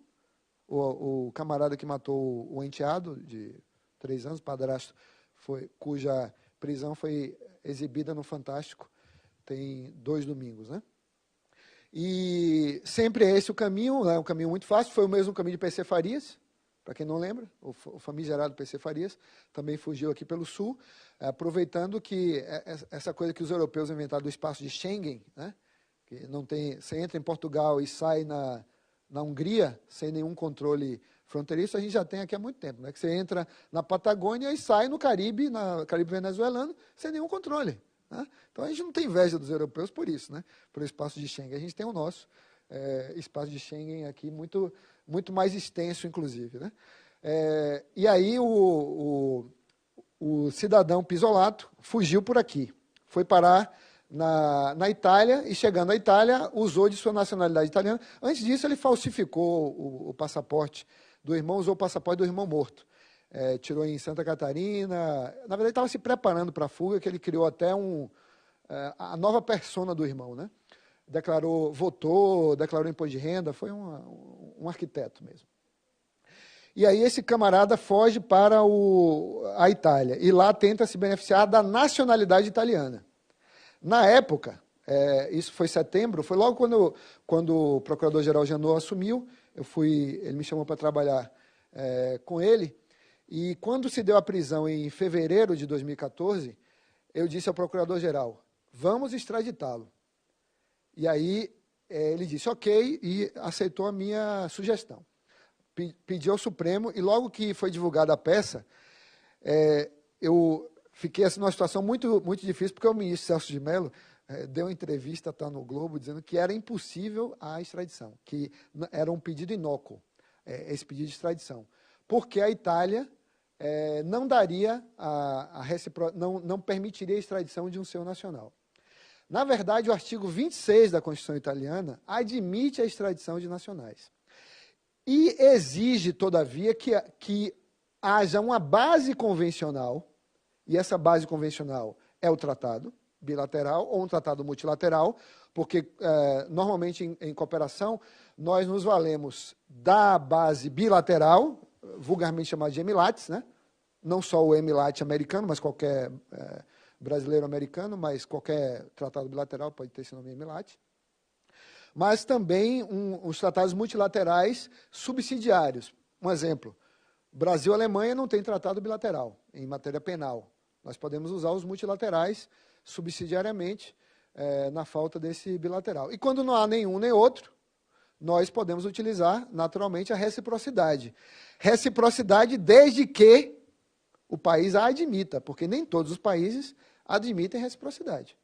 o camarada que matou o enteado de 3 anos, padrasto, cuja prisão foi exibida no Fantástico tem 2 domingos, né? E sempre é esse o caminho, é um caminho muito fácil. Foi o mesmo caminho de PC Farias, para quem não lembra, o famigerado PC Farias também fugiu aqui pelo sul, aproveitando que essa coisa que os europeus inventaram do espaço de Schengen, né? Que não tem, você entra em Portugal e sai na Hungria sem nenhum controle fronteiriço, a gente já tem aqui há muito tempo, né? Que você entra na Patagônia e sai no Caribe, Caribe venezuelano, sem nenhum controle. Né? Então a gente não tem inveja dos europeus por isso, né? Por espaço de Schengen. A gente tem o nosso espaço de Schengen aqui muito, muito mais extenso, inclusive. Né? E aí o cidadão Pisolato fugiu por aqui, foi parar na Itália, e chegando à Itália, usou de sua nacionalidade italiana. Antes disso, ele falsificou o passaporte do irmão, usou o passaporte do irmão morto. Tirou em Santa Catarina. Na verdade, estava se preparando para a fuga, que ele criou até a nova persona do irmão. Né? Votou, declarou imposto de renda, foi um arquiteto mesmo. E aí esse camarada foge para a Itália, e lá tenta se beneficiar da nacionalidade italiana. Na época, isso foi setembro, foi logo quando o procurador-geral Janot assumiu, ele me chamou para trabalhar com ele, e quando se deu a prisão em fevereiro de 2014, eu disse ao procurador-geral, vamos extraditá-lo. E aí ele disse ok, e aceitou a minha sugestão. Pediu ao Supremo, e logo que foi divulgada a peça, eu fiquei assim, numa situação muito, muito difícil, porque o ministro Celso de Mello deu uma entrevista no Globo dizendo que era impossível a extradição, que era um pedido inócuo, esse pedido de extradição, porque a Itália não daria não permitiria a extradição de um seu nacional. Na verdade, o artigo 26 da Constituição italiana admite a extradição de nacionais. E exige, todavia, que haja uma base convencional, e essa base convencional é o tratado bilateral ou um tratado multilateral, porque normalmente em cooperação nós nos valemos da base bilateral, vulgarmente chamada de EMILATES, né? Não só o EMILATE americano, mas qualquer brasileiro-americano, mas qualquer tratado bilateral pode ter esse nome MLAT. Mas também os tratados multilaterais subsidiários. Um exemplo, Brasil e Alemanha não tem tratado bilateral em matéria penal. Nós podemos usar os multilaterais subsidiariamente na falta desse bilateral. E quando não há nenhum nem outro, nós podemos utilizar naturalmente a reciprocidade. Reciprocidade desde que o país a admita, porque nem todos os países admitem reciprocidade.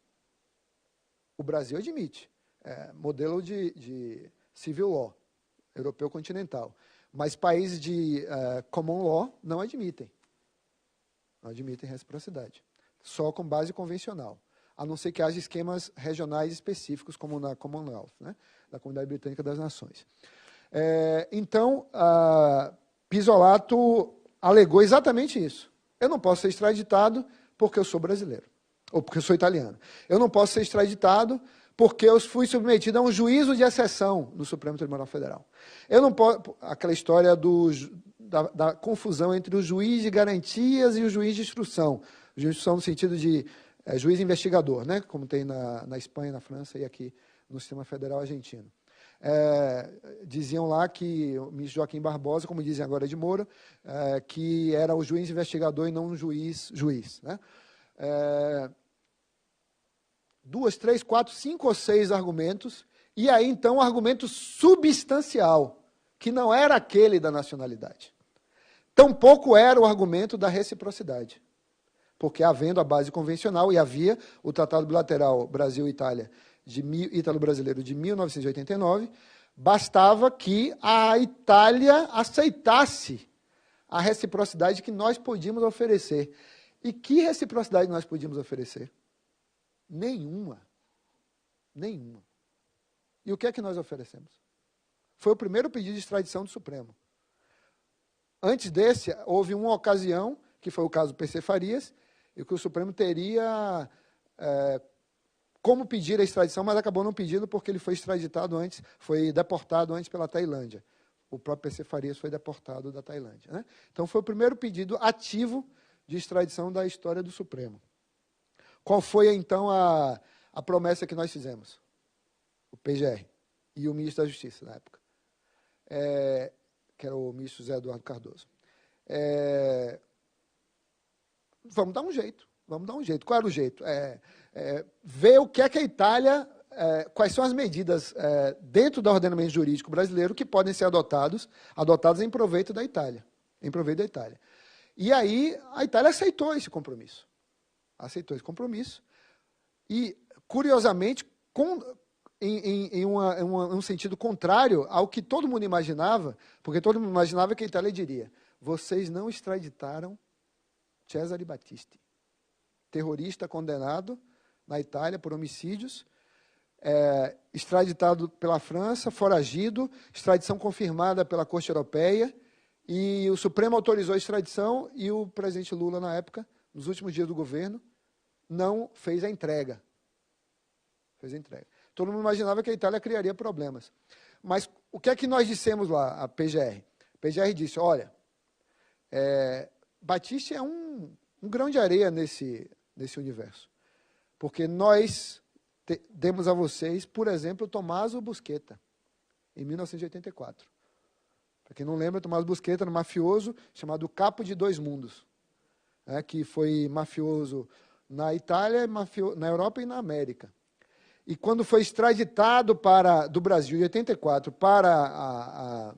O Brasil admite. Modelo de civil law, europeu continental. Mas países de common law não admitem. Não admitem reciprocidade. Só com base convencional. A não ser que haja esquemas regionais específicos, como na Commonwealth, né, da Comunidade Britânica das Nações. Então, Pisolato alegou exatamente isso. Eu não posso ser extraditado porque eu sou brasileiro, ou porque eu sou italiano. Eu não posso ser extraditado porque eu fui submetido a um juízo de exceção no Supremo Tribunal Federal. Eu não posso... Aquela história da confusão entre o juiz de garantias e o juiz de instrução. Juiz de instrução no sentido de juiz investigador, né? Como tem na Espanha, na França e aqui no sistema federal argentino. Diziam lá que o ministro Joaquim Barbosa, como dizem agora de Moura, que era o juiz investigador e não um juiz. Né? 2, 3, 4, 5 ou 6 argumentos, e aí então um argumento substancial, que não era aquele da nacionalidade. Tampouco era o argumento da reciprocidade, porque havendo a base convencional, e havia o Tratado Bilateral Brasil-Itália, ítalo-brasileiro de 1989, bastava que a Itália aceitasse a reciprocidade que nós podíamos oferecer. E que reciprocidade nós podíamos oferecer? Nenhuma. Nenhuma. E o que é que nós oferecemos? Foi o primeiro pedido de extradição do Supremo. Antes desse, houve uma ocasião, que foi o caso PC Farias, e que o Supremo teria como pedir a extradição, mas acabou não pedindo porque ele foi extraditado antes, foi deportado antes pela Tailândia. O próprio PC Farias foi deportado da Tailândia. Né? Então, foi o primeiro pedido ativo de extradição da história do Supremo. Qual foi, então, a promessa que nós fizemos? O PGR e o ministro da Justiça, na época, que era o ministro José Eduardo Cardoso. Vamos dar um jeito. Qual era o jeito? Ver o que é que a Itália, quais são as medidas dentro do ordenamento jurídico brasileiro que podem ser adotadas em proveito da Itália. E aí a Itália aceitou esse compromisso. E, curiosamente, em um sentido contrário ao que todo mundo imaginava, porque todo mundo imaginava que a Itália diria: vocês não extraditaram Cesare Battisti, terrorista condenado na Itália por homicídios, extraditado pela França, foragido, extradição confirmada pela Corte Europeia, e o Supremo autorizou a extradição e o presidente Lula, na época, nos últimos dias do governo, não fez a entrega. Todo mundo imaginava que a Itália criaria problemas. Mas o que é que nós dissemos lá, a PGR? A PGR disse: olha, Battisti é um grão de areia nesse universo. Porque nós demos a vocês, por exemplo, Tommaso Busquetta, em 1984. Para quem não lembra, Tommaso Busquetta era um mafioso chamado Capo de Dois Mundos, que foi mafioso na Itália, na Europa e na América. E quando foi extraditado do Brasil, em 84, para a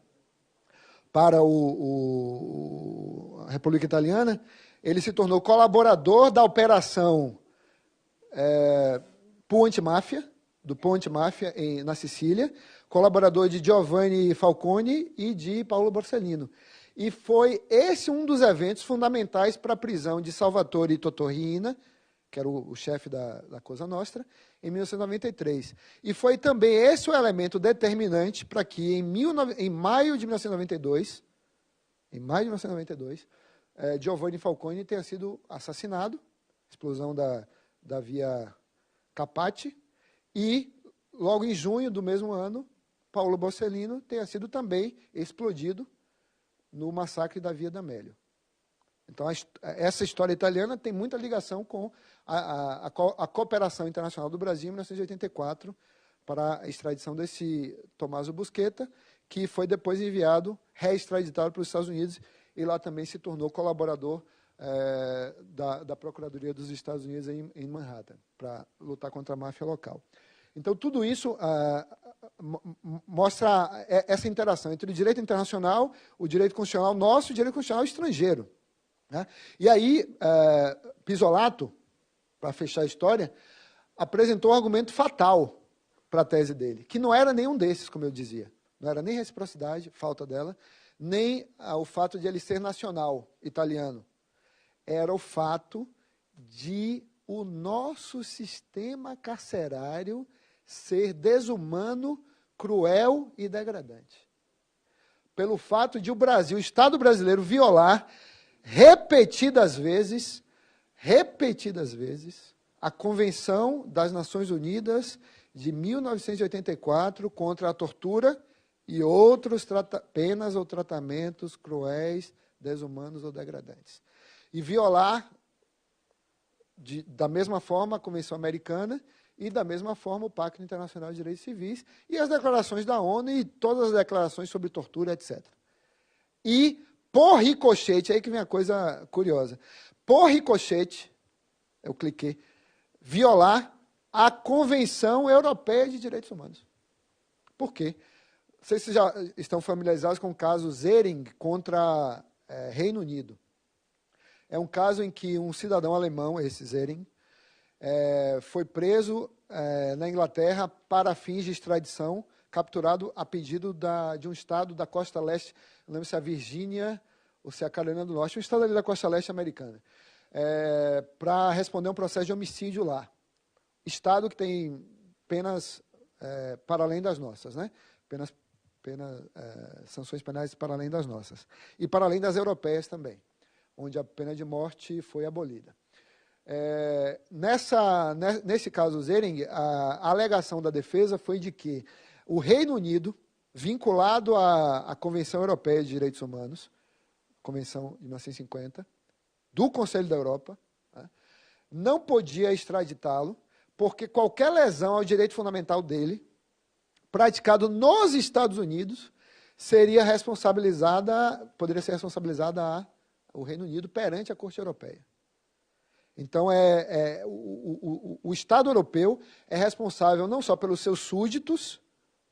República Italiana, ele se tornou colaborador da operação do Ponte Máfia na Sicília, colaborador de Giovanni Falcone e de Paolo Borsellino. E foi esse um dos eventos fundamentais para a prisão de Salvatore Totorrina, que era o chefe da Cosa Nostra, em 1993. E foi também esse o elemento determinante para que, em maio de 1992, Giovanni Falcone tenha sido assassinado, explosão da Via Capati, e, logo em junho do mesmo ano, Paolo Borsellino tenha sido também explodido no massacre da Via D'Amelio. Então, essa história italiana tem muita ligação com a cooperação internacional do Brasil em 1984 para a extradição desse Tommaso Busqueta, que foi depois enviado, reextraditado para os Estados Unidos, e lá também se tornou colaborador da Procuradoria dos Estados Unidos em Manhattan, para lutar contra a máfia local. Então, tudo isso mostra essa interação entre o direito internacional, o direito constitucional nosso e o direito constitucional estrangeiro. Né? E aí, Pisolato, para fechar a história, apresentou um argumento fatal para a tese dele, que não era nenhum desses, como eu dizia. Não era nem reciprocidade, falta dela, nem o fato de ele ser nacional italiano. Era o fato de o nosso sistema carcerário ser desumano, cruel e degradante. Pelo fato de o Brasil, o Estado brasileiro, violar repetidas vezes, a Convenção das Nações Unidas de 1984 contra a tortura e outros penas ou tratamentos cruéis, desumanos ou degradantes. E violar, da mesma forma, a Convenção Americana e, da mesma forma, o Pacto Internacional de Direitos Civis e as declarações da ONU e todas as declarações sobre tortura, etc. E, por ricochete, aí que vem a coisa curiosa, por ricochete, eu cliquei, violar a Convenção Europeia de Direitos Humanos. Por quê? Não sei se vocês já estão familiarizados com o caso Zering contra Reino Unido. É um caso em que um cidadão alemão, esse Zering, foi preso na Inglaterra para fins de extradição, capturado a pedido de um estado da costa leste, não lembro se é a Virgínia ou se é a Carolina do Norte, um estado ali da costa leste americana, para responder um processo de homicídio lá. Estado que tem penas para além das nossas, né? Sanções penais para além das nossas. E para além das europeias também, onde a pena de morte foi abolida. Nesse caso Zering, a alegação da defesa foi de que o Reino Unido, vinculado à Convenção Europeia de Direitos Humanos, Convenção de 1950, do Conselho da Europa, né, não podia extraditá-lo, porque qualquer lesão ao direito fundamental dele, praticado nos Estados Unidos, poderia ser responsabilizada o Reino Unido perante a Corte Europeia. Então, o Estado europeu é responsável não só pelos seus súditos,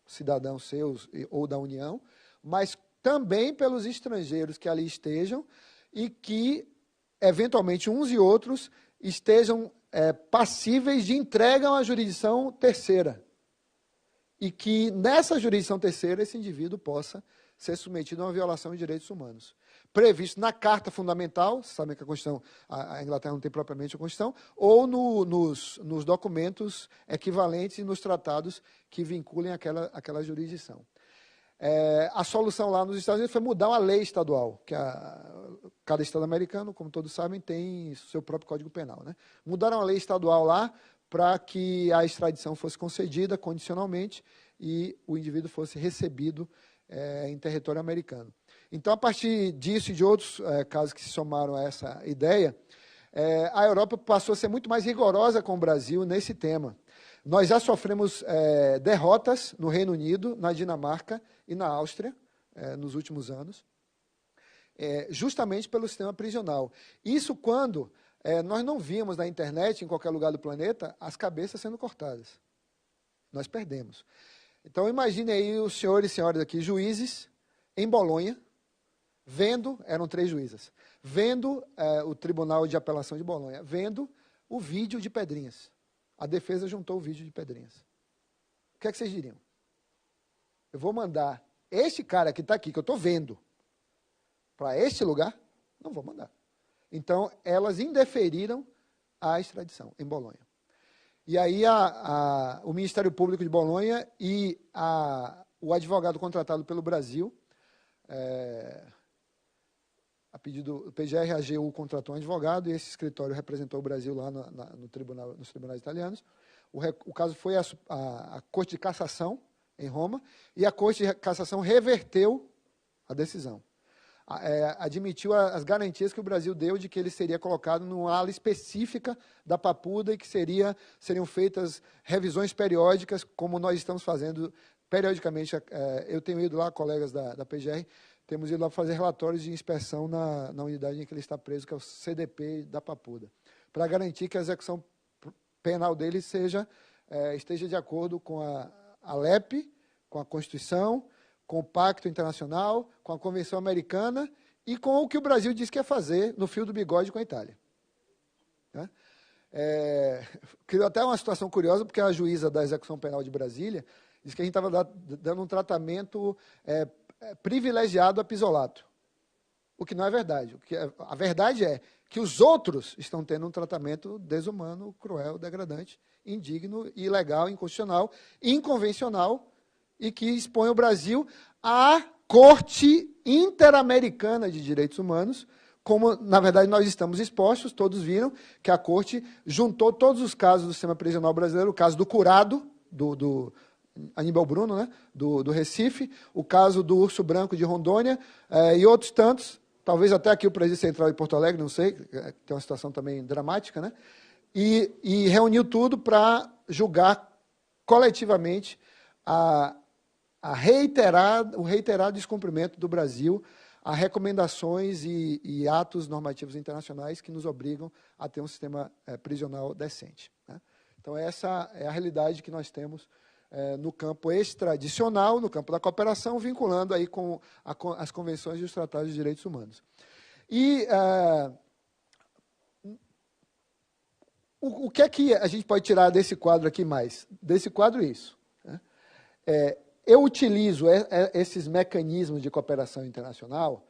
cidadãos seus ou da União, mas também pelos estrangeiros que ali estejam e que, eventualmente, uns e outros estejam passíveis de entrega a uma jurisdição terceira. E que, nessa jurisdição terceira, esse indivíduo possa ser submetido a uma violação de direitos humanos. Previsto na Carta Fundamental, vocês sabem que a Inglaterra não tem propriamente a Constituição, ou nos documentos equivalentes e nos tratados que vinculem aquela jurisdição. A solução lá nos Estados Unidos foi mudar uma lei estadual, que cada estado americano, como todos sabem, tem seu próprio Código Penal. Né? Mudaram a lei estadual lá para que a extradição fosse concedida condicionalmente e o indivíduo fosse recebido em território americano. Então, a partir disso e de outros casos que se somaram a essa ideia, a Europa passou a ser muito mais rigorosa com o Brasil nesse tema. Nós já sofremos derrotas no Reino Unido, na Dinamarca e na Áustria nos últimos anos, justamente pelo sistema prisional. Isso quando nós não víamos na internet, em qualquer lugar do planeta, as cabeças sendo cortadas. Nós perdemos. Então, imagine aí os senhores e senhoras aqui, juízes, em Bolonha, eram 3 juízas, vendo o Tribunal de Apelação de Bolonha, vendo o vídeo de Pedrinhas. A defesa juntou o vídeo de Pedrinhas. O que é que vocês diriam? Eu vou mandar este cara que está aqui, que eu estou vendo, para este lugar? Não vou mandar. Então, elas indeferiram a extradição em Bolonha. E aí o Ministério Público de Bolonha e o advogado contratado pelo Brasil, a pedido, o PGR-AGU contratou um advogado e esse escritório representou o Brasil lá nos tribunais italianos. O caso foi a Corte de Cassação, em Roma, e a Corte de Cassação reverteu a decisão. admitiu as garantias que o Brasil deu de que ele seria colocado numa ala específica da Papuda e que seriam feitas revisões periódicas, como nós estamos fazendo periodicamente. Eu tenho ido lá, colegas da PGR, temos ido lá fazer relatórios de inspeção na unidade em que ele está preso, que é o CDP da Papuda, para garantir que a execução penal dele esteja de acordo com a LEP, com a Constituição, com o Pacto Internacional, com a Convenção Americana e com o que o Brasil disse que ia fazer no fio do bigode com a Itália. Né? Criou até uma situação curiosa, porque a juíza da execução penal de Brasília disse que a gente estava dando um tratamento privilegiado a Pisolato, o que não é verdade. A verdade é que os outros estão tendo um tratamento desumano, cruel, degradante, indigno, ilegal, inconstitucional, inconvencional, e que expõe o Brasil à Corte Interamericana de Direitos Humanos, como, na verdade, nós estamos expostos. Todos viram que a Corte juntou todos os casos do sistema prisional brasileiro, o caso do Curado, do Aníbal Bruno, né, do Recife, o caso do Urso Branco de Rondônia, e outros tantos, talvez até aqui o Presídio Central de Porto Alegre, não sei, tem uma situação também dramática, né, e reuniu tudo para julgar coletivamente o reiterado descumprimento do Brasil a recomendações e atos normativos internacionais que nos obrigam a ter um sistema prisional decente. Né? Então, essa é a realidade que nós temos no campo extradicional, no campo da cooperação, vinculando aí com as convenções e os tratados de direitos humanos. E o que é que a gente pode tirar desse quadro aqui mais? Desse quadro, isso. Né? Eu utilizo esses mecanismos de cooperação internacional,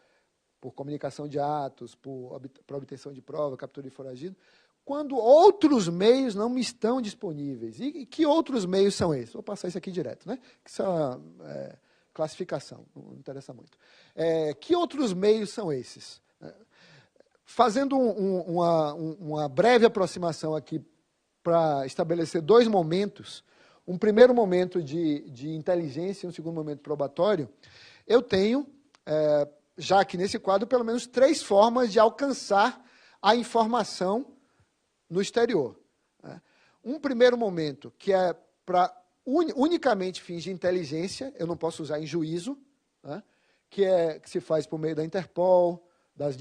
por comunicação de atos, por obtenção de prova, captura de foragido, quando outros meios não me estão disponíveis. E que outros meios são esses? Vou passar isso aqui direto, né? Isso é uma classificação, não interessa muito. Que outros meios são esses? Fazendo uma breve aproximação aqui para estabelecer dois momentos, um primeiro momento de inteligência e um segundo momento probatório, eu tenho, já aqui nesse quadro, pelo menos 3 formas de alcançar a informação no exterior. Né? Um primeiro momento, que é para unicamente fins de inteligência, eu não posso usar em juízo, né? que se faz por meio da Interpol, das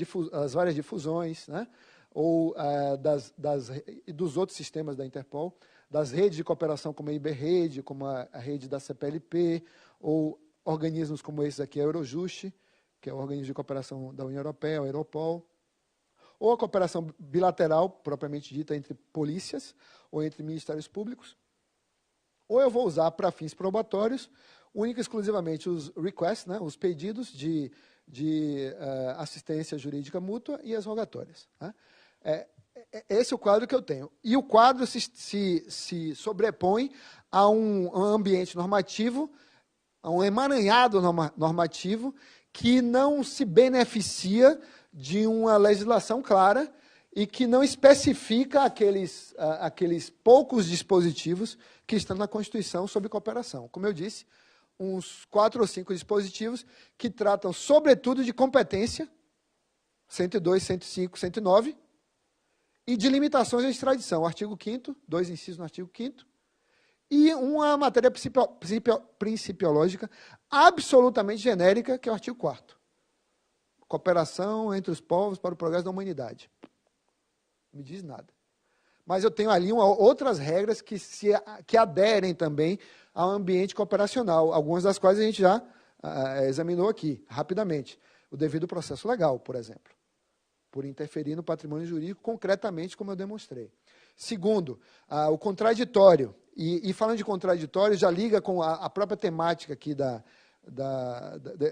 várias difusões, né? ou dos outros sistemas da Interpol, das redes de cooperação como a IBRede, como a rede da CPLP, ou organismos como esse aqui, a Eurojust, que é o organismo de cooperação da União Europeia, o Europol, ou a cooperação bilateral, propriamente dita, entre polícias ou entre ministérios públicos, ou eu vou usar para fins probatórios, única e exclusivamente os requests, né, os pedidos de assistência jurídica mútua e as rogatórias. Né? Esse é o quadro que eu tenho. E o quadro se sobrepõe a um ambiente normativo, a um emaranhado normativo que não se beneficia de uma legislação clara e que não especifica aqueles poucos dispositivos que estão na Constituição sobre cooperação. Como eu disse, uns 4 ou 5 dispositivos que tratam, sobretudo, de competência, 102, 105, 109, e de limitações à extradição, artigo 5º, 2 incisos no artigo 5º, e uma matéria principiológica absolutamente genérica, que é o artigo 4º. Cooperação entre os povos para o progresso da humanidade. Não me diz nada. Mas eu tenho ali outras regras que aderem também ao ambiente cooperacional, algumas das quais a gente já examinou aqui, rapidamente. O devido processo legal, por exemplo, por interferir no patrimônio jurídico, concretamente, como eu demonstrei. Segundo, o contraditório. E falando de contraditório, já liga com a própria temática aqui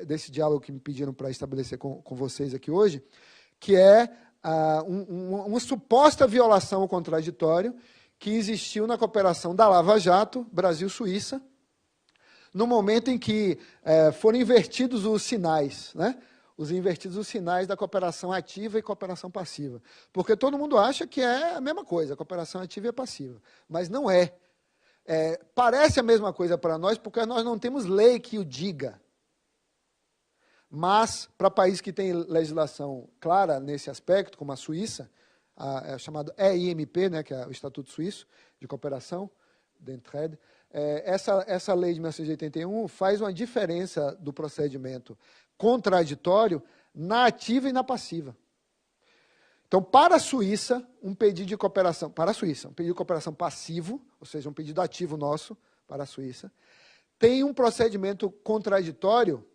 desse diálogo que me pediram para estabelecer com vocês aqui hoje, que é uma suposta violação ao contraditório que existiu na cooperação da Lava Jato, Brasil-Suíça, no momento em que foram invertidos os sinais, né? Invertidos os sinais da cooperação ativa e cooperação passiva. Porque todo mundo acha que é a mesma coisa, a cooperação ativa e passiva. Mas não é. Parece a mesma coisa para nós, porque nós não temos lei que o diga. Mas, para países que têm legislação clara nesse aspecto, como a Suíça, é chamado EIMP, né, que é o Estatuto Suíço de Cooperação, d'Entraide, essa lei de 1981 faz uma diferença do procedimento contraditório na ativa e na passiva. Então, para a Suíça, um pedido de cooperação, passivo, ou seja, um pedido ativo nosso para a Suíça, tem um procedimento contraditório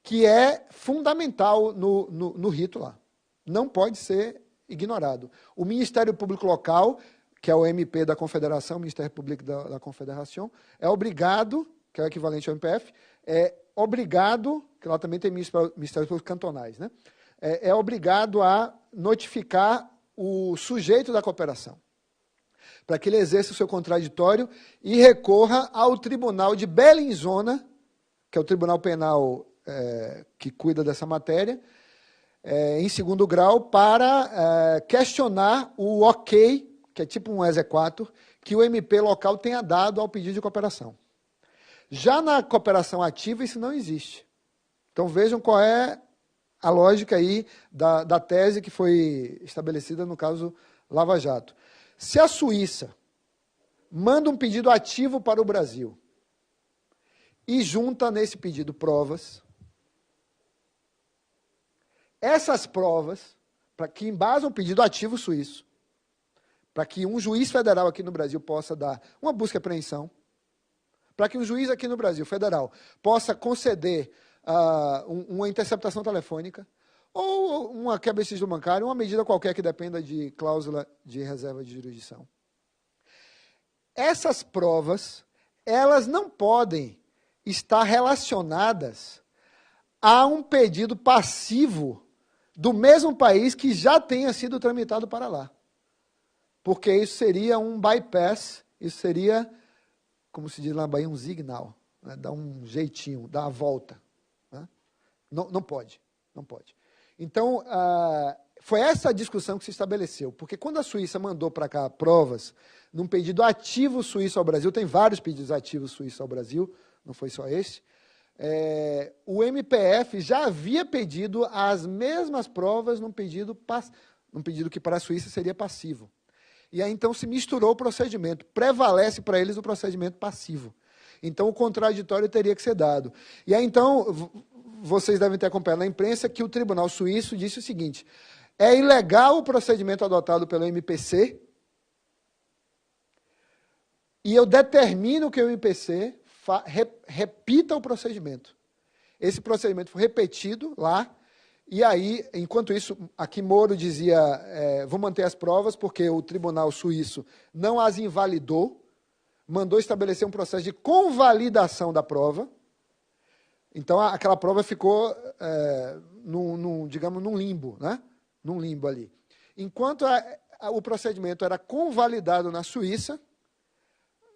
que é fundamental no rito lá. Não pode ser ignorado. O Ministério Público Local, que é o MP da Confederação, o Ministério Público da Confederação, é obrigado, que é o equivalente ao MPF, é obrigado, que lá também tem Ministérios Públicos Cantonais, né? É obrigado a notificar o sujeito da cooperação, para que ele exerça o seu contraditório e recorra ao Tribunal de Bellinzona, que é o Tribunal Penal que cuida dessa matéria, em segundo grau, para questionar o ok, que é tipo um exequatur, que o MP local tenha dado ao pedido de cooperação. Já na cooperação ativa, isso não existe. Então, vejam qual é a lógica aí da tese que foi estabelecida no caso Lava Jato. Se a Suíça manda um pedido ativo para o Brasil e junta nesse pedido provas, essas provas, para que embasam o pedido ativo suíço, para que um juiz federal aqui no Brasil possa dar uma busca e apreensão, para que um juiz aqui no Brasil, federal, possa conceder uma interceptação telefônica, ou uma quebra de sigilo bancário, uma medida qualquer que dependa de cláusula de reserva de jurisdição. Essas provas, elas não podem estar relacionadas a um pedido passivo do mesmo país que já tenha sido tramitado para lá. Porque isso seria um bypass, isso seria, como se diz lá na Bahia, um signal, né? Dá um jeitinho, dá a volta. Né? Não pode. Então, foi essa a discussão que se estabeleceu, porque quando a Suíça mandou para cá provas, num pedido ativo suíço ao Brasil, tem vários pedidos ativos suíços ao Brasil, não foi só esse, o MPF já havia pedido as mesmas provas num pedido que para a Suíça seria passivo. E aí então se misturou o procedimento, prevalece para eles o procedimento passivo. Então o contraditório teria que ser dado. E aí então, vocês devem ter acompanhado na imprensa que o Tribunal Suíço disse o seguinte: é ilegal o procedimento adotado pelo MPC, e eu determino que o MPC repita o procedimento. Esse procedimento foi repetido lá, e aí, enquanto isso, aqui Moro dizia, vou manter as provas, porque o Tribunal Suíço não as invalidou, mandou estabelecer um processo de convalidação da prova. Então, aquela prova ficou, digamos, num limbo, né? Num limbo ali. Enquanto o procedimento era convalidado na Suíça,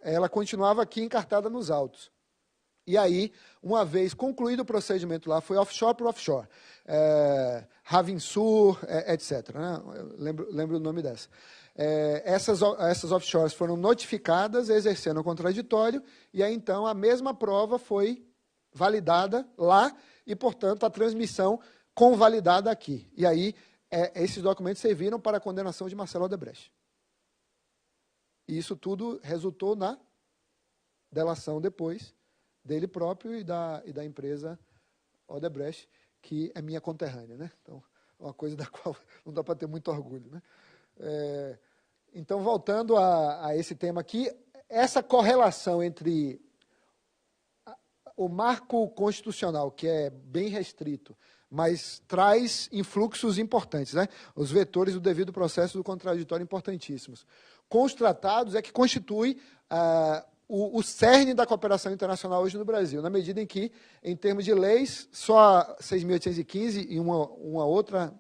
ela continuava aqui encartada nos autos. E aí, uma vez concluído o procedimento lá, foi offshore por offshore. Ravinsur, etc. Né? Lembro o nome dessa. Essas offshores foram notificadas, exercendo o contraditório, e aí, então, a mesma prova foi validada lá, e, portanto, a transmissão convalidada aqui. E aí, esses documentos serviram para a condenação de Marcelo Odebrecht. E isso tudo resultou na delação depois dele próprio e da empresa Odebrecht, que é minha conterrânea, né? Então, é uma coisa da qual não dá para ter muito orgulho, né? Então, voltando a esse tema aqui, essa correlação entre o marco constitucional, que é bem restrito, mas traz influxos importantes, né? Os vetores do devido processo do contraditório importantíssimos. Com os tratados é que constitui o cerne da cooperação internacional hoje no Brasil, na medida em que, em termos de leis, só a 6.815 e uma outra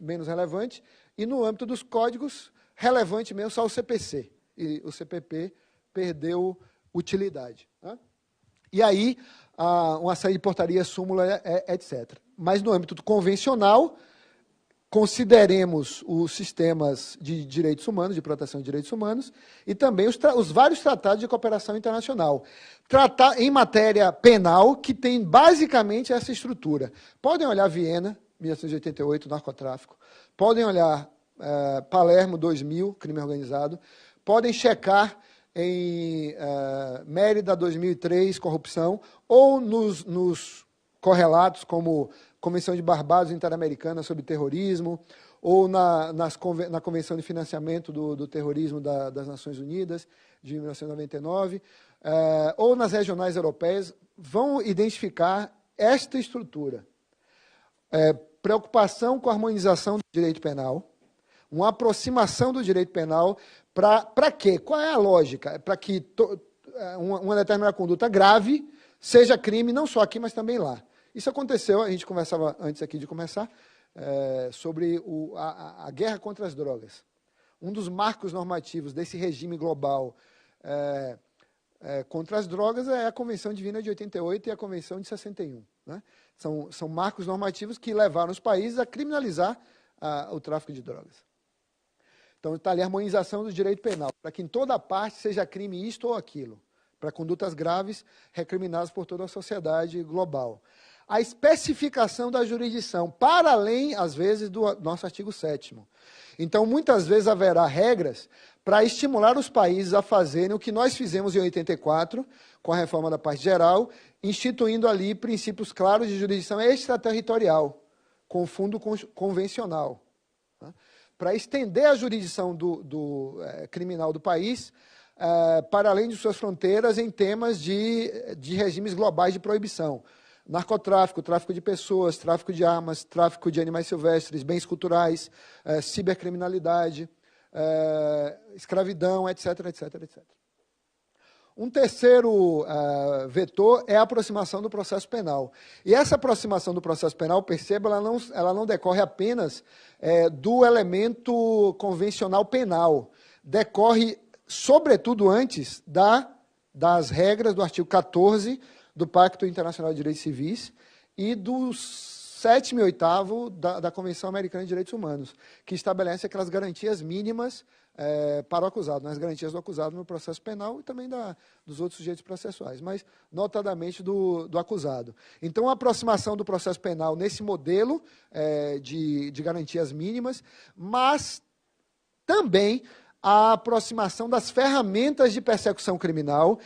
menos relevante, e no âmbito dos códigos, relevante mesmo só o CPC. E o CPP perdeu utilidade. Né? E aí, uma série de portarias, súmula, etc. Mas no âmbito convencional, consideremos os sistemas de direitos humanos, de proteção de direitos humanos, e também os vários tratados de cooperação internacional. Em matéria penal, que tem basicamente essa estrutura. Podem olhar Viena, 1988, narcotráfico. Podem olhar Palermo, 2000, crime organizado. Podem checar em Mérida, 2003, corrupção, ou nos correlatos como Convenção de Barbados Interamericana sobre Terrorismo, ou na Convenção de Financiamento do Terrorismo das Nações Unidas, de 1999, ou nas regionais europeias, vão identificar esta estrutura. Preocupação com a harmonização do direito penal, uma aproximação do direito penal, para quê? Qual é a lógica? Para que uma determinada conduta grave seja crime, não só aqui, mas também lá. Isso aconteceu, a gente conversava antes aqui de começar, sobre a guerra contra as drogas. Um dos marcos normativos desse regime global contra as drogas é a Convenção de Viena de 88 e a Convenção de 61. Né? São marcos normativos que levaram os países a criminalizar o tráfico de drogas. Então, está ali a harmonização do direito penal, para que em toda parte seja crime isto ou aquilo, para condutas graves recriminadas por toda a sociedade global. A especificação da jurisdição, para além, às vezes, do nosso artigo 7º. Então, muitas vezes haverá regras para estimular os países a fazerem o que nós fizemos em 84, com a reforma da parte geral, instituindo ali princípios claros de jurisdição extraterritorial, com fundo convencional, né? Para estender a jurisdição criminal do país para além de suas fronteiras em temas de regimes globais de proibição. Narcotráfico, tráfico de pessoas, tráfico de armas, tráfico de animais silvestres, bens culturais, cibercriminalidade, escravidão, etc, etc, etc. Um terceiro vetor é a aproximação do processo penal. E essa aproximação do processo penal, perceba, ela não decorre apenas do elemento convencional penal. Decorre, sobretudo, antes das regras do artigo 14 do Pacto Internacional de Direitos Civis e do 7º e 8º da Convenção Americana de Direitos Humanos, que estabelece aquelas garantias mínimas para o acusado, as garantias do acusado no processo penal e também dos outros sujeitos processuais, mas notadamente do acusado. Então, a aproximação do processo penal nesse modelo de garantias mínimas, mas também a aproximação das ferramentas de persecução criminal,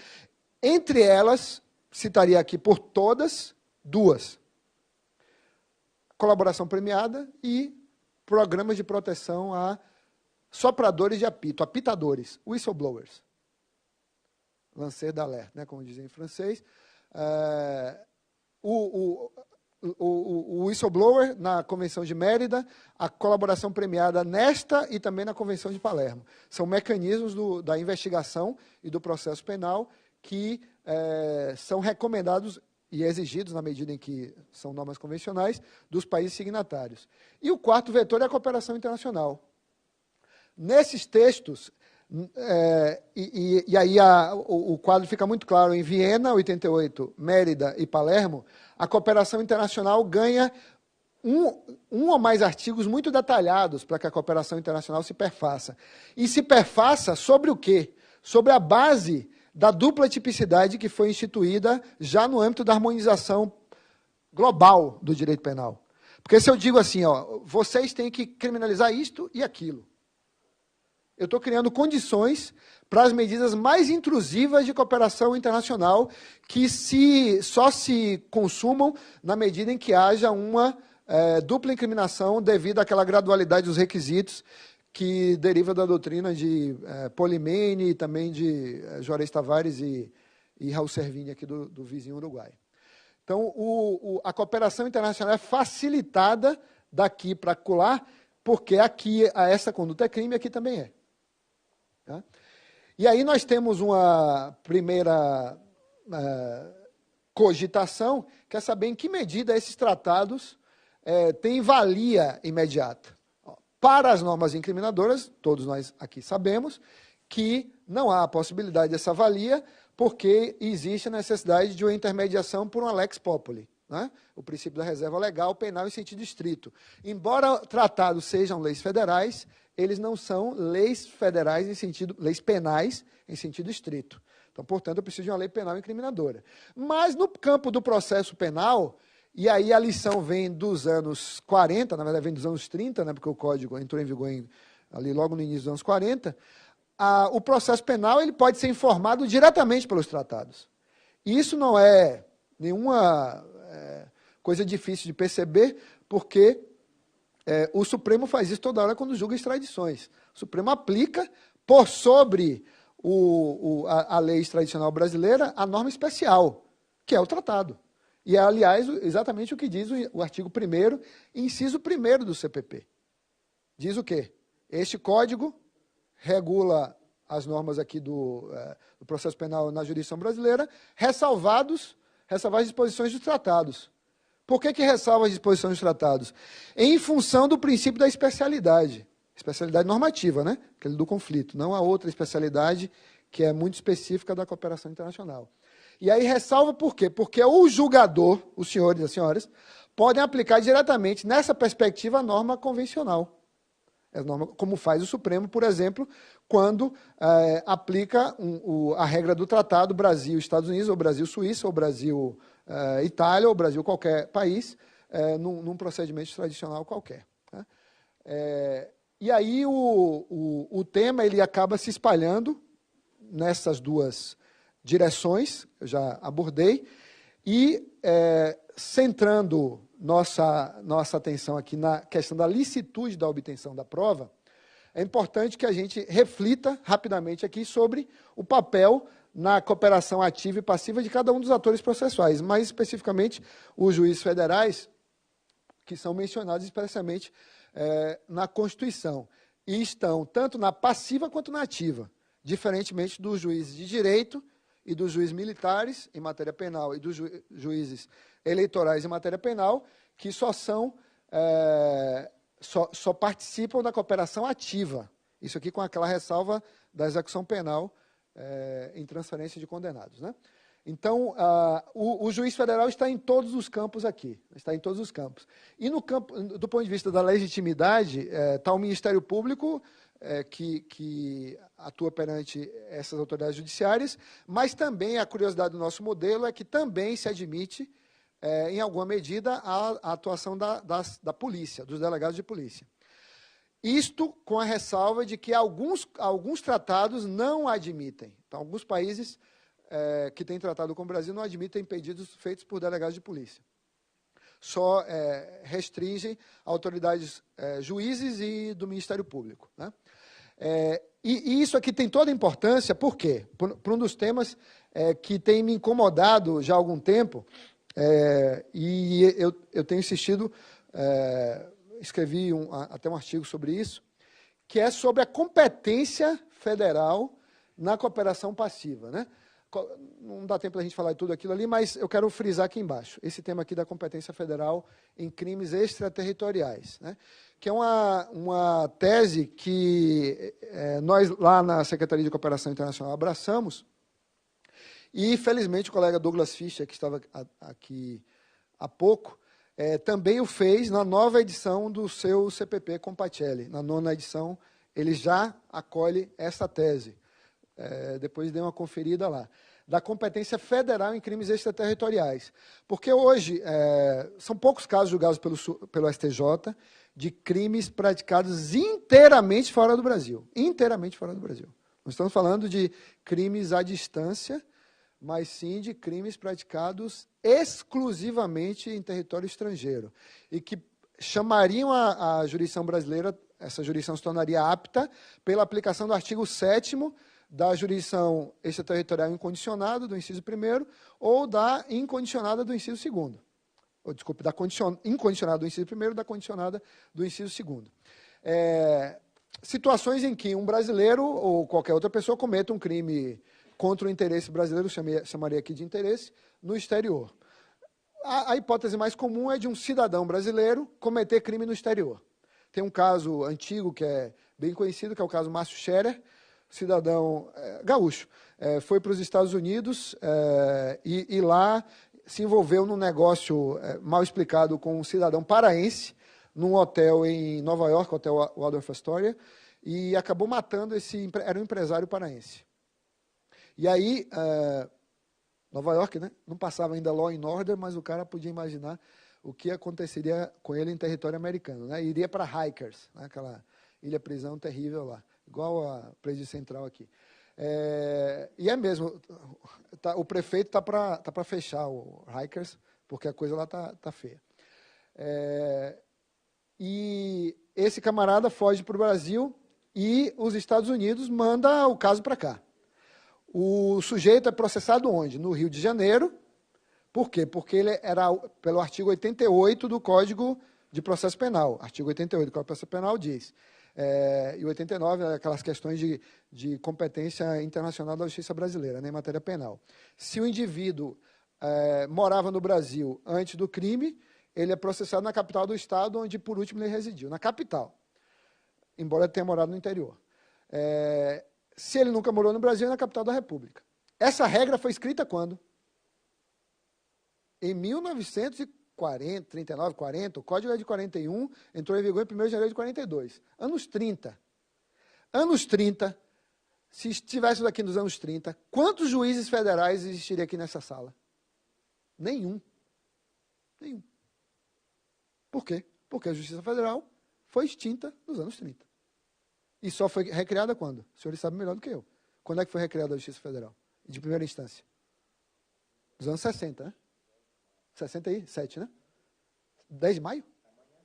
entre elas, citaria aqui por todas, duas: colaboração premiada e programas de proteção a sopradores de apito, apitadores, whistleblowers. Lanceur d'alerte, né, como dizem em francês. O whistleblower na Convenção de Mérida, a colaboração premiada nesta e também na Convenção de Palermo. São mecanismos da investigação e do processo penal que são recomendados e exigidos, na medida em que são normas convencionais, dos países signatários. E o quarto vetor é a cooperação internacional. Nesses textos, e aí o quadro fica muito claro, em Viena, 88, Mérida e Palermo, a cooperação internacional ganha um ou mais artigos muito detalhados para que a cooperação internacional se perfaça. E se perfaça sobre o quê? Sobre a base da dupla tipicidade que foi instituída já no âmbito da harmonização global do direito penal. Porque se eu digo assim, vocês têm que criminalizar isto e aquilo, eu estou criando condições para as medidas mais intrusivas de cooperação internacional que só se consumam na medida em que haja uma dupla incriminação devido àquela gradualidade dos requisitos que deriva da doutrina de Polimene e também de Juarez Tavares e Raul Servini, aqui do vizinho Uruguai. Então, a cooperação internacional é facilitada daqui para acolá, porque aqui essa conduta é crime, aqui também é. Tá? E aí nós temos uma primeira cogitação, que é saber em que medida esses tratados têm valia imediata. Para as normas incriminadoras, todos nós aqui sabemos que não há a possibilidade dessa valia, porque existe a necessidade de uma intermediação por uma lex populi, né? O princípio da reserva legal, penal em sentido estrito. Embora tratados sejam leis federais, eles não são leis federais leis penais em sentido estrito. Então, portanto, eu preciso de uma lei penal incriminadora. Mas no campo do processo penal, e aí a lição vem dos anos 40, na verdade vem dos anos 30, né, porque o Código entrou em vigor ali logo no início dos anos 40, o processo penal ele pode ser informado diretamente pelos tratados. E isso não é nenhuma coisa difícil de perceber, porque o Supremo faz isso toda hora quando julga extradições. O Supremo aplica, por sobre a lei extradicional brasileira, a norma especial, que é o tratado. E é, aliás, exatamente o que diz o artigo 1º, inciso 1º do CPP. Diz o quê? Este código regula as normas aqui do processo penal na jurisdição brasileira, ressalvadas as disposições dos tratados. Por que ressalva as disposições dos tratados? Em função do princípio da especialidade normativa, né? Aquele do conflito, não a outra especialidade que é muito específica da cooperação internacional. E aí ressalva por quê? Porque o julgador, os senhores e as senhoras, podem aplicar diretamente, nessa perspectiva, a norma convencional. A norma, como faz o Supremo, por exemplo, quando aplica a regra do tratado Brasil-Estados Unidos, ou Brasil-Suíça, ou Brasil-Itália, ou Brasil qualquer país, num procedimento tradicional qualquer. Né? E aí o tema ele acaba se espalhando nessas duas direções, eu já abordei, e centrando nossa atenção aqui na questão da licitude da obtenção da prova, é importante que a gente reflita rapidamente aqui sobre o papel na cooperação ativa e passiva de cada um dos atores processuais, mais especificamente os juízes federais, que são mencionados expressamente na Constituição, e estão tanto na passiva quanto na ativa, diferentemente dos juízes de direito e dos juízes militares em matéria penal e dos juízes eleitorais em matéria penal, que só participam da cooperação ativa. Isso aqui com aquela ressalva da execução penal em transferência de condenados. Né? Então, o juiz federal está em todos os campos aqui, está em todos os campos. E no campo, do ponto de vista da legitimidade, está o Ministério Público, que atua perante essas autoridades judiciárias, mas também a curiosidade do nosso modelo é que também se admite, em alguma medida, a atuação da polícia, dos delegados de polícia. Isto com a ressalva de que alguns tratados não admitem. Então, alguns países que têm tratado com o Brasil não admitem pedidos feitos por delegados de polícia. Só restringem autoridades juízes e do Ministério Público. Né? E isso aqui tem toda a importância, por quê? Por um dos temas que tem me incomodado já há algum tempo, e eu tenho insistido, escrevi até um artigo sobre isso, que é sobre a competência federal na cooperação passiva. Né? Não dá tempo da gente falar de tudo aquilo ali, mas eu quero frisar aqui embaixo, esse tema aqui da competência federal em crimes extraterritoriais, né? Que é uma tese que nós lá na Secretaria de Cooperação Internacional abraçamos, e felizmente o colega Douglas Fischer, que estava aqui há pouco, também o fez na nova edição do seu CPP Compatelli. Na 9ª edição, ele já acolhe essa tese. Depois dei uma conferida lá, da competência federal em crimes extraterritoriais. Porque hoje são poucos casos julgados pelo STJ de crimes praticados inteiramente fora do Brasil. Inteiramente fora do Brasil. Não estamos falando de crimes à distância, mas sim de crimes praticados exclusivamente em território estrangeiro. E que chamariam a jurisdição brasileira, essa jurisdição se tornaria apta pela aplicação do artigo 7º da jurisdição extraterritorial incondicionada, do inciso 1º, ou da incondicionada do inciso 2º. Ou, desculpe, da incondicionada do inciso 1º, da condicionada do inciso 2º. Situações em que um brasileiro ou qualquer outra pessoa cometa um crime contra o interesse brasileiro, chamaria aqui de interesse, no exterior. A hipótese mais comum é de um cidadão brasileiro cometer crime no exterior. Tem um caso antigo que é bem conhecido, que é o caso Márcio Scherer, cidadão gaúcho, foi para os Estados Unidos e lá se envolveu num negócio mal explicado com um cidadão paraense, num hotel em Nova York, Hotel Waldorf Astoria, e acabou matando era um empresário paraense. E aí, Nova York, né, não passava ainda Law and Order, mas o cara podia imaginar o que aconteceria com ele em território americano. Né? Iria para Rikers, né, aquela ilha-prisão terrível lá, igual a Presídio Central aqui. E é mesmo, o prefeito está para fechar o Rikers, porque a coisa lá está feia. E esse camarada foge para o Brasil e os Estados Unidos mandam o caso para cá. O sujeito é processado onde? No Rio de Janeiro. Por quê? Porque ele era pelo artigo 88 do Código de Processo Penal. Artigo 88 do Código de Processo Penal diz, e 89, aquelas questões de competência internacional da justiça brasileira, né, em matéria penal. Se o indivíduo morava no Brasil antes do crime, ele é processado na capital do estado, onde por último ele residiu, na capital, embora ele tenha morado no interior. Se ele nunca morou no Brasil, é na capital da República. Essa regra foi escrita quando? Em 1940, 39, 40, o Código é de 41, entrou em vigor em 1º de janeiro de 42. Anos 30. Anos 30, se estivéssemos aqui nos anos 30, quantos juízes federais existiriam aqui nessa sala? Nenhum. Nenhum. Por quê? Porque a Justiça Federal foi extinta nos anos 30. E só foi recriada quando? Os senhores sabem melhor do que eu. Quando é que foi recriada a Justiça Federal? De primeira instância? Nos anos 60, né? 67, né? 10 de maio?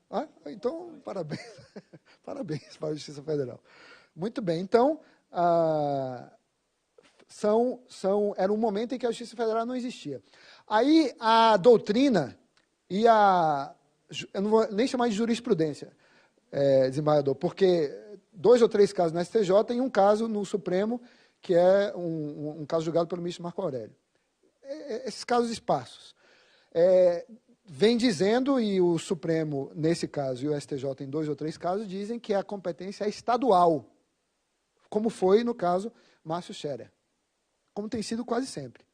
Ah, então, parabéns. Parabéns para a Justiça Federal. Muito bem. Então, era um momento em que a Justiça Federal não existia. Aí, a doutrina e eu não vou nem chamar de jurisprudência, desembargador, porque 2 ou 3 casos no STJ e um caso no Supremo, que é um caso julgado pelo ministro Marco Aurélio. Esses casos esparsos. Vem dizendo, e o Supremo, nesse caso, e o STJ em 2 ou 3 casos, dizem que a competência é estadual, como foi no caso Márcio Scherer, como tem sido quase sempre.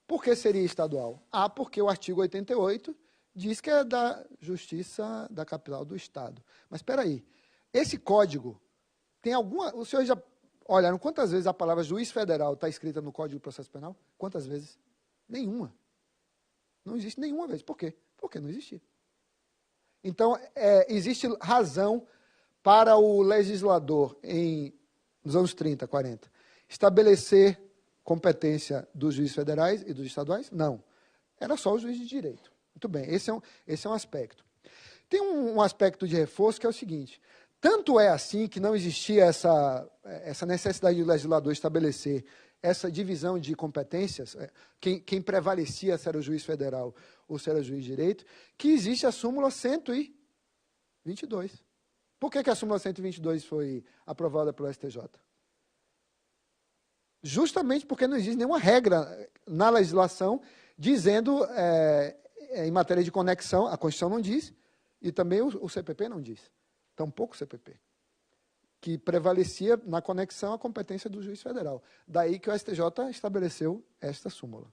Por que seria estadual? Porque o artigo 88 diz que é da Justiça da capital do Estado. Mas espera aí, esse código tem alguma... Os senhores já olharam quantas vezes a palavra juiz federal está escrita no Código de Processo Penal? Quantas vezes? Nenhuma. Não existe nenhuma vez. Por quê? Porque não existia. Então, existe razão para o legislador, nos anos 30, 40, estabelecer competência dos juízes federais e dos estaduais? Não. Era só o juiz de direito. Muito bem, esse é um aspecto. Tem um aspecto de reforço que é o seguinte, tanto é assim que não existia essa necessidade do legislador estabelecer essa divisão de competências, quem prevalecia se era o juiz federal ou se era o juiz de direito, que existe a súmula 122. Por que a súmula 122 foi aprovada pelo STJ? Justamente porque não existe nenhuma regra na legislação dizendo, em matéria de conexão, a Constituição não diz, e também o CPP não diz, tampouco o CPP, que prevalecia na conexão a competência do juiz federal. Daí que o STJ estabeleceu esta súmula.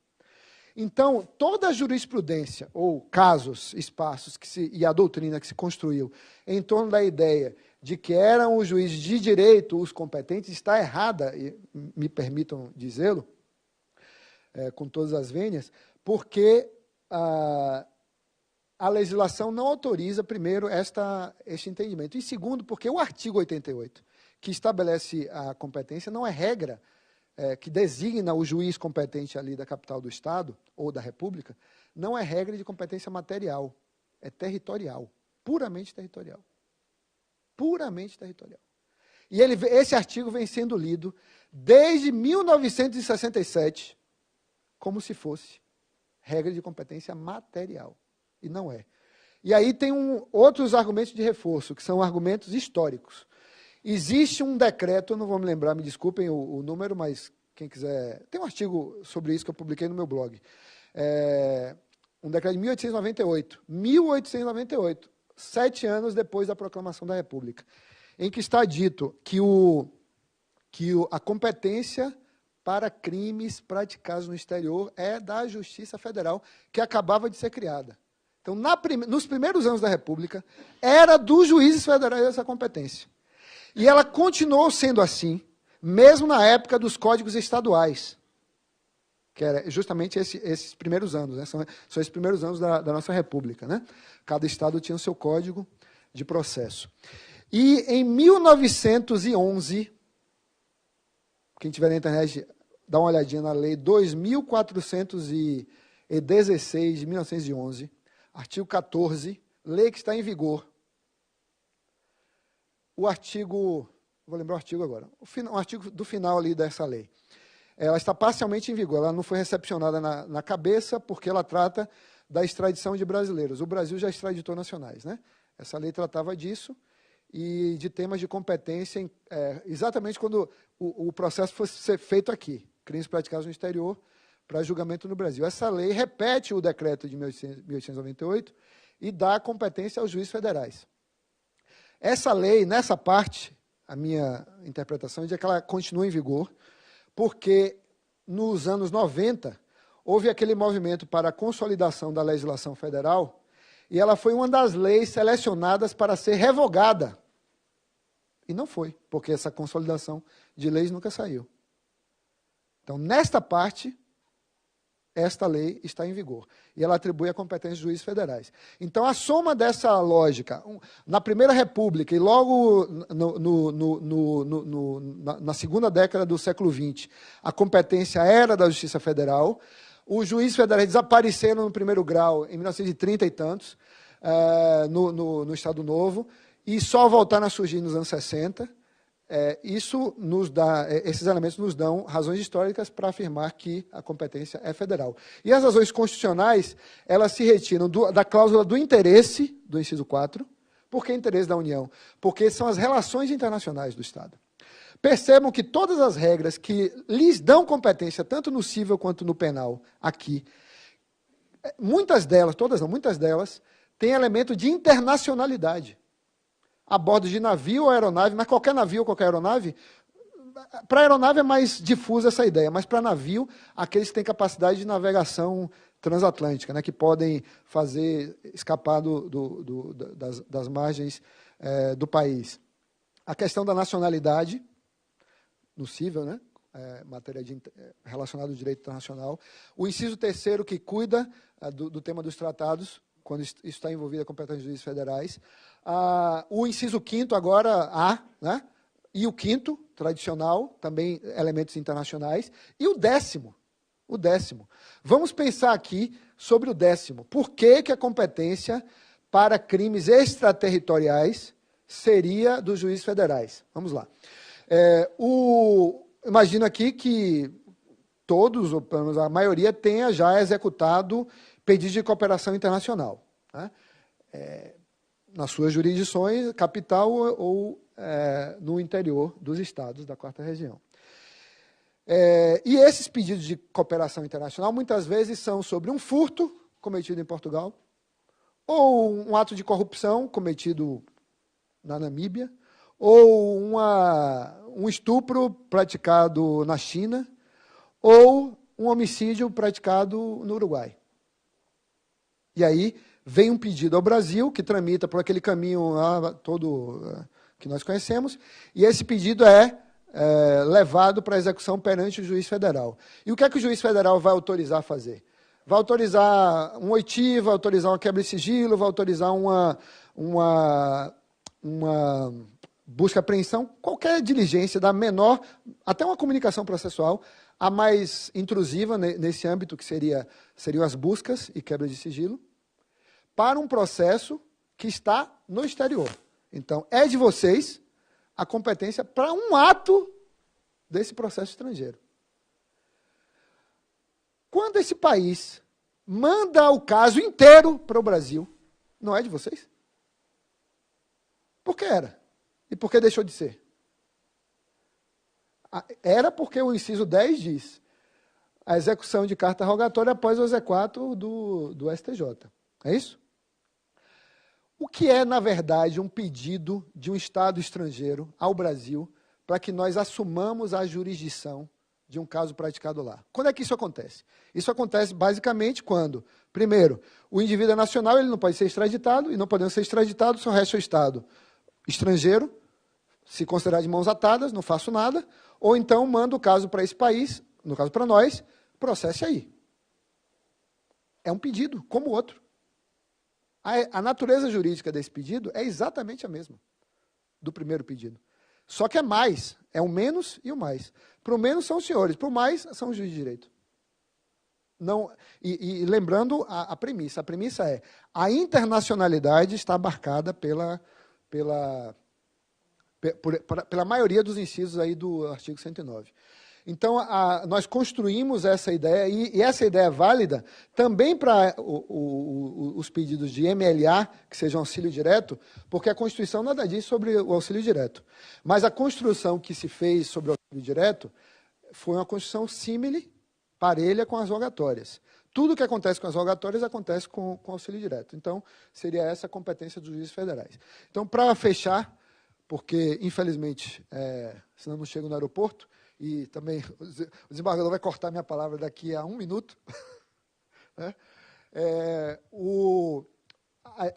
Então, toda a jurisprudência, ou casos, espaços, e a doutrina que se construiu em torno da ideia de que eram os juízes de direito os competentes, está errada, e me permitam dizê-lo, com todas as vênias, porque a legislação não autoriza, primeiro, este entendimento. E segundo, porque o artigo 88, que estabelece a competência, não é regra que designa o juiz competente ali da capital do Estado, ou da República, não é regra de competência material, é territorial, puramente territorial. Puramente territorial. E esse artigo vem sendo lido desde 1967 como se fosse regra de competência material. E não é. E aí tem outros argumentos de reforço, que são argumentos históricos. Existe um decreto, eu não vou me lembrar, me desculpem o número, mas quem quiser... Tem um artigo sobre isso que eu publiquei no meu blog. Um decreto de 1898. 1898, 7 anos depois da proclamação da República, em que está dito que a competência para crimes praticados no exterior é da Justiça Federal, que acabava de ser criada. Então, nos primeiros anos da República, era dos juízes federais essa competência. E ela continuou sendo assim, mesmo na época dos códigos estaduais, que era justamente esses primeiros anos, né? São esses primeiros anos da nossa República, né? Cada estado tinha o seu código de processo. E em 1911, quem tiver na internet, dá uma olhadinha na lei 2416 de 1911, artigo 14, lei que está em vigor. O artigo, vou lembrar o artigo agora, o artigo do final ali dessa lei. Ela está parcialmente em vigor, ela não foi recepcionada na cabeça, porque ela trata da extradição de brasileiros. O Brasil já extraditou nacionais, né? Essa lei tratava disso e de temas de competência, exatamente quando o processo fosse ser feito aqui, crimes praticados no exterior, para julgamento no Brasil. Essa lei repete o decreto de 1898 e dá competência aos juízes federais. Essa lei, nessa parte, a minha interpretação é de que ela continua em vigor, porque nos anos 90 houve aquele movimento para a consolidação da legislação federal e ela foi uma das leis selecionadas para ser revogada. E não foi, porque essa consolidação de leis nunca saiu. Então, nesta parte, esta lei está em vigor. E ela atribui a competência dos juízes federais. Então, a soma dessa lógica, na Primeira República e logo na segunda década do século XX, a competência era da Justiça Federal. Os juízes federais desapareceram no primeiro grau em 1930 e tantos, no Estado Novo, e só voltaram a surgir nos anos 60. Isso nos dá, esses elementos nos dão razões históricas para afirmar que a competência é federal. E as razões constitucionais, elas se retiram da cláusula do interesse, do inciso 4. Por que interesse da União? Porque são as relações internacionais do Estado. Percebam que todas as regras que lhes dão competência, tanto no civil quanto no penal, aqui, muitas delas, todas não, muitas delas, têm elemento de internacionalidade. A bordo de navio ou aeronave, mas qualquer navio ou qualquer aeronave, para aeronave é mais difusa essa ideia, mas para navio, aqueles que têm capacidade de navegação transatlântica, né, que podem fazer escapar das margens do país. A questão da nacionalidade, no civil, né, matéria relacionada ao direito internacional. O inciso 3º, que cuida do tema dos tratados, quando isso está envolvido a competência dos juízes federais. O inciso 5º, agora, né? E o 5º, tradicional, também elementos internacionais. E o 10º. Vamos pensar aqui sobre o 10º. Por que a competência para crimes extraterritoriais seria dos juízes federais? Vamos lá. Imagino aqui que todos, ou pelo menos a maioria, tenha já executado pedido de cooperação internacional, né? Nas suas jurisdições, capital ou no interior dos estados da 4ª região. E esses pedidos de cooperação internacional, muitas vezes, são sobre um furto cometido em Portugal, ou um ato de corrupção cometido na Namíbia, ou um estupro praticado na China, ou um homicídio praticado no Uruguai. E aí vem um pedido ao Brasil, que tramita por aquele caminho todo que nós conhecemos, e esse pedido é levado para execução perante o juiz federal. E o que é que o juiz federal vai autorizar a fazer? Vai autorizar um oitiva, vai autorizar uma quebra de sigilo, vai autorizar uma busca e apreensão, qualquer diligência da menor, até uma comunicação processual, a mais intrusiva nesse âmbito, que seriam as buscas e quebra de sigilo, para um processo que está no exterior. Então, é de vocês a competência para um ato desse processo estrangeiro. Quando esse país manda o caso inteiro para o Brasil, não é de vocês? Por que era? E por que deixou de ser? Era porque o inciso 10 diz a execução de carta rogatória após o exequatur do STJ. É isso? O que é, na verdade, um pedido de um Estado estrangeiro ao Brasil para que nós assumamos a jurisdição de um caso praticado lá. Quando é que isso acontece? Isso acontece basicamente quando, primeiro, o indivíduo é nacional, ele não pode ser extraditado, e não podendo ser extraditado, se o resto é o Estado estrangeiro, se considerar de mãos atadas, não faço nada, ou então manda o caso para esse país, no caso para nós, processe aí. É um pedido, como o outro. A natureza jurídica desse pedido é exatamente a mesma do primeiro pedido. Só que é mais, é o menos e o mais. Para o menos são os senhores, para o mais são os juízes de direito. Não, e lembrando a premissa é, a internacionalidade está abarcada pela maioria dos incisos aí do artigo 109. Então, nós construímos essa ideia, e essa ideia é válida também para os pedidos de MLA, que sejam auxílio direto, porque a Constituição nada diz sobre o auxílio direto. Mas a construção que se fez sobre o auxílio direto foi uma construção símile, parelha com as rogatórias. Tudo que acontece com as rogatórias acontece com o auxílio direto. Então, seria essa a competência dos juízes federais. Então, para fechar, porque, infelizmente, senão não chego no aeroporto, e também o desembargador vai cortar minha palavra daqui a 1 minuto. Né?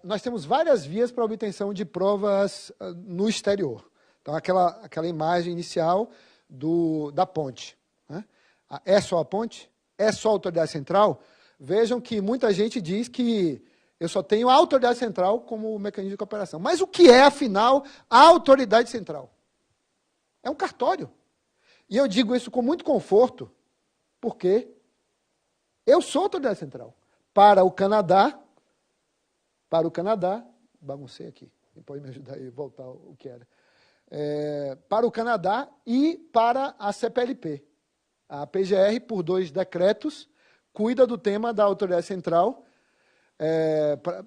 Nós temos várias vias para a obtenção de provas no exterior. Então, aquela imagem inicial da ponte. Né? É só a ponte? É só a autoridade central? Vejam que muita gente diz que eu só tenho a autoridade central como mecanismo de cooperação. Mas o que é, afinal, a autoridade central? É um cartório. E eu digo isso com muito conforto, porque eu sou autoridade central. Para o Canadá, baguncei aqui, quem pode me ajudar a voltar o que era. Para o Canadá e para a CPLP. A PGR, por 2 decretos, cuida do tema da autoridade central,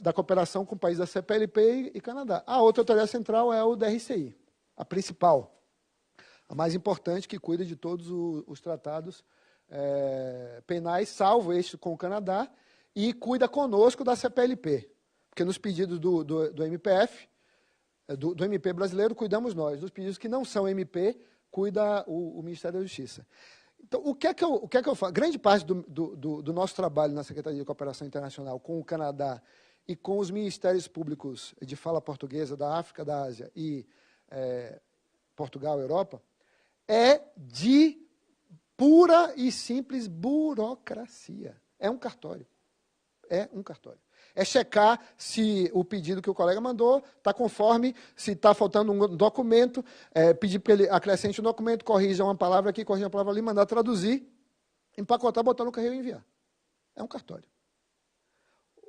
da cooperação com o país da CPLP e Canadá. A outra autoridade central é o DRCI, a principal. A mais importante, que cuida de todos os tratados penais, salvo este com o Canadá, e cuida conosco da CPLP. Porque nos pedidos do MPF, do MP brasileiro, cuidamos nós. Dos pedidos que não são MP, cuida o Ministério da Justiça. Então, o que é que eu faço? Grande parte do nosso trabalho na Secretaria de Cooperação Internacional com o Canadá e com os ministérios públicos de fala portuguesa da África, da Ásia e Portugal, Europa, é de pura e simples burocracia. É um cartório. É um cartório. É checar se o pedido que o colega mandou está conforme, se está faltando um documento, pedir para ele acrescente um documento, corrija uma palavra aqui, corrija uma palavra ali, mandar traduzir, empacotar, botar no correio e enviar. É um cartório.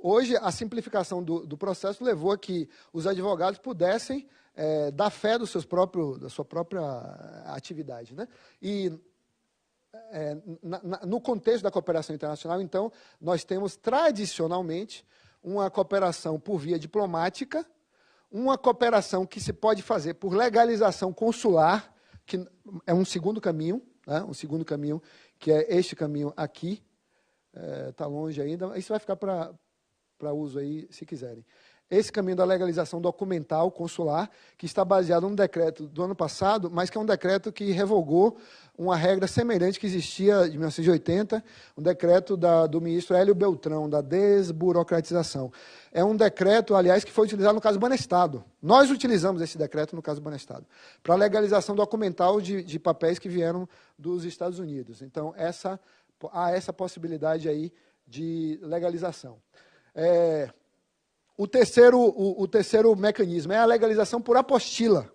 Hoje, a simplificação do processo levou a que os advogados pudessem dar fé da sua própria atividade. Né? E, no contexto da cooperação internacional, então, nós temos tradicionalmente uma cooperação por via diplomática, uma cooperação que se pode fazer por legalização consular, que é um segundo caminho, né? Um segundo caminho, que é este caminho aqui, está longe ainda, isso vai ficar para uso aí, se quiserem. Esse caminho da legalização documental consular, que está baseado num decreto do ano passado, mas que é um decreto que revogou uma regra semelhante que existia de 1980, um decreto do ministro Hélio Beltrão, da desburocratização. É um decreto, aliás, que foi utilizado no caso Banestado. Nós utilizamos esse decreto no caso Banestado, para legalização documental de papéis que vieram dos Estados Unidos. Então, há essa possibilidade aí de legalização. O terceiro mecanismo é a legalização por apostila.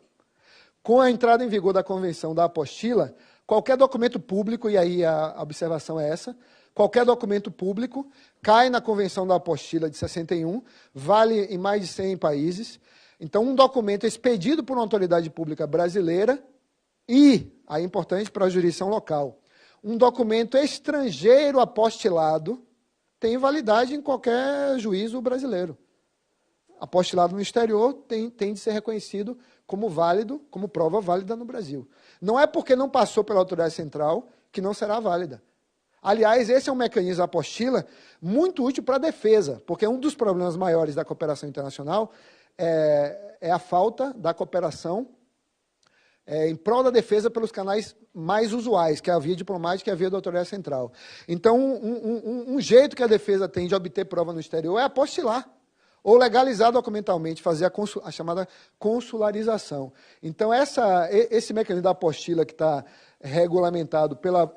Com a entrada em vigor da Convenção da Apostila, qualquer documento público, e aí a observação é essa, qualquer documento público cai na Convenção da Apostila de 61, vale em mais de 100 países. Então, um documento expedido por uma autoridade pública brasileira e, aí é importante para a jurisdição local, um documento estrangeiro apostilado tem validade em qualquer juízo brasileiro. Apostilado no exterior tem de ser reconhecido como válido, como prova válida no Brasil. Não é porque não passou pela autoridade central que não será válida. Aliás, esse é um mecanismo apostila muito útil para a defesa, porque um dos problemas maiores da cooperação internacional é a falta da cooperação em prol da defesa pelos canais mais usuais, que é a via diplomática e a via da autoridade central. Então, um jeito que a defesa tem de obter prova no exterior é apostilar, ou legalizar documentalmente, fazer a chamada consularização. Então, esse mecanismo da apostila que está regulamentado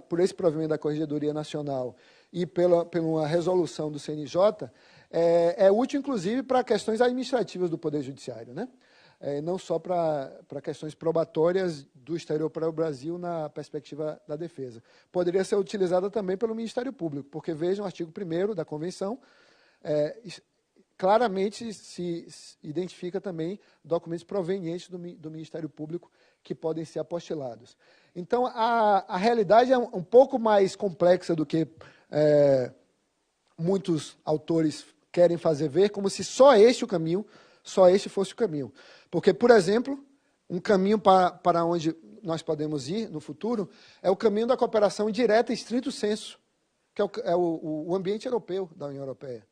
por esse provimento da Corregedoria Nacional e pela uma resolução do CNJ, é útil, inclusive, para questões administrativas do Poder Judiciário, né? Não só para questões probatórias do exterior para o Brasil na perspectiva da defesa. Poderia ser utilizada também pelo Ministério Público, porque, vejam, o artigo 1º da Convenção claramente se identifica também documentos provenientes do Ministério Público que podem ser apostilados. Então, a realidade é um pouco mais complexa do que muitos autores querem fazer ver, como se só este fosse o caminho. Porque, por exemplo, um caminho para onde nós podemos ir no futuro é o caminho da cooperação direta, em estrito senso, que é o ambiente europeu da União Europeia.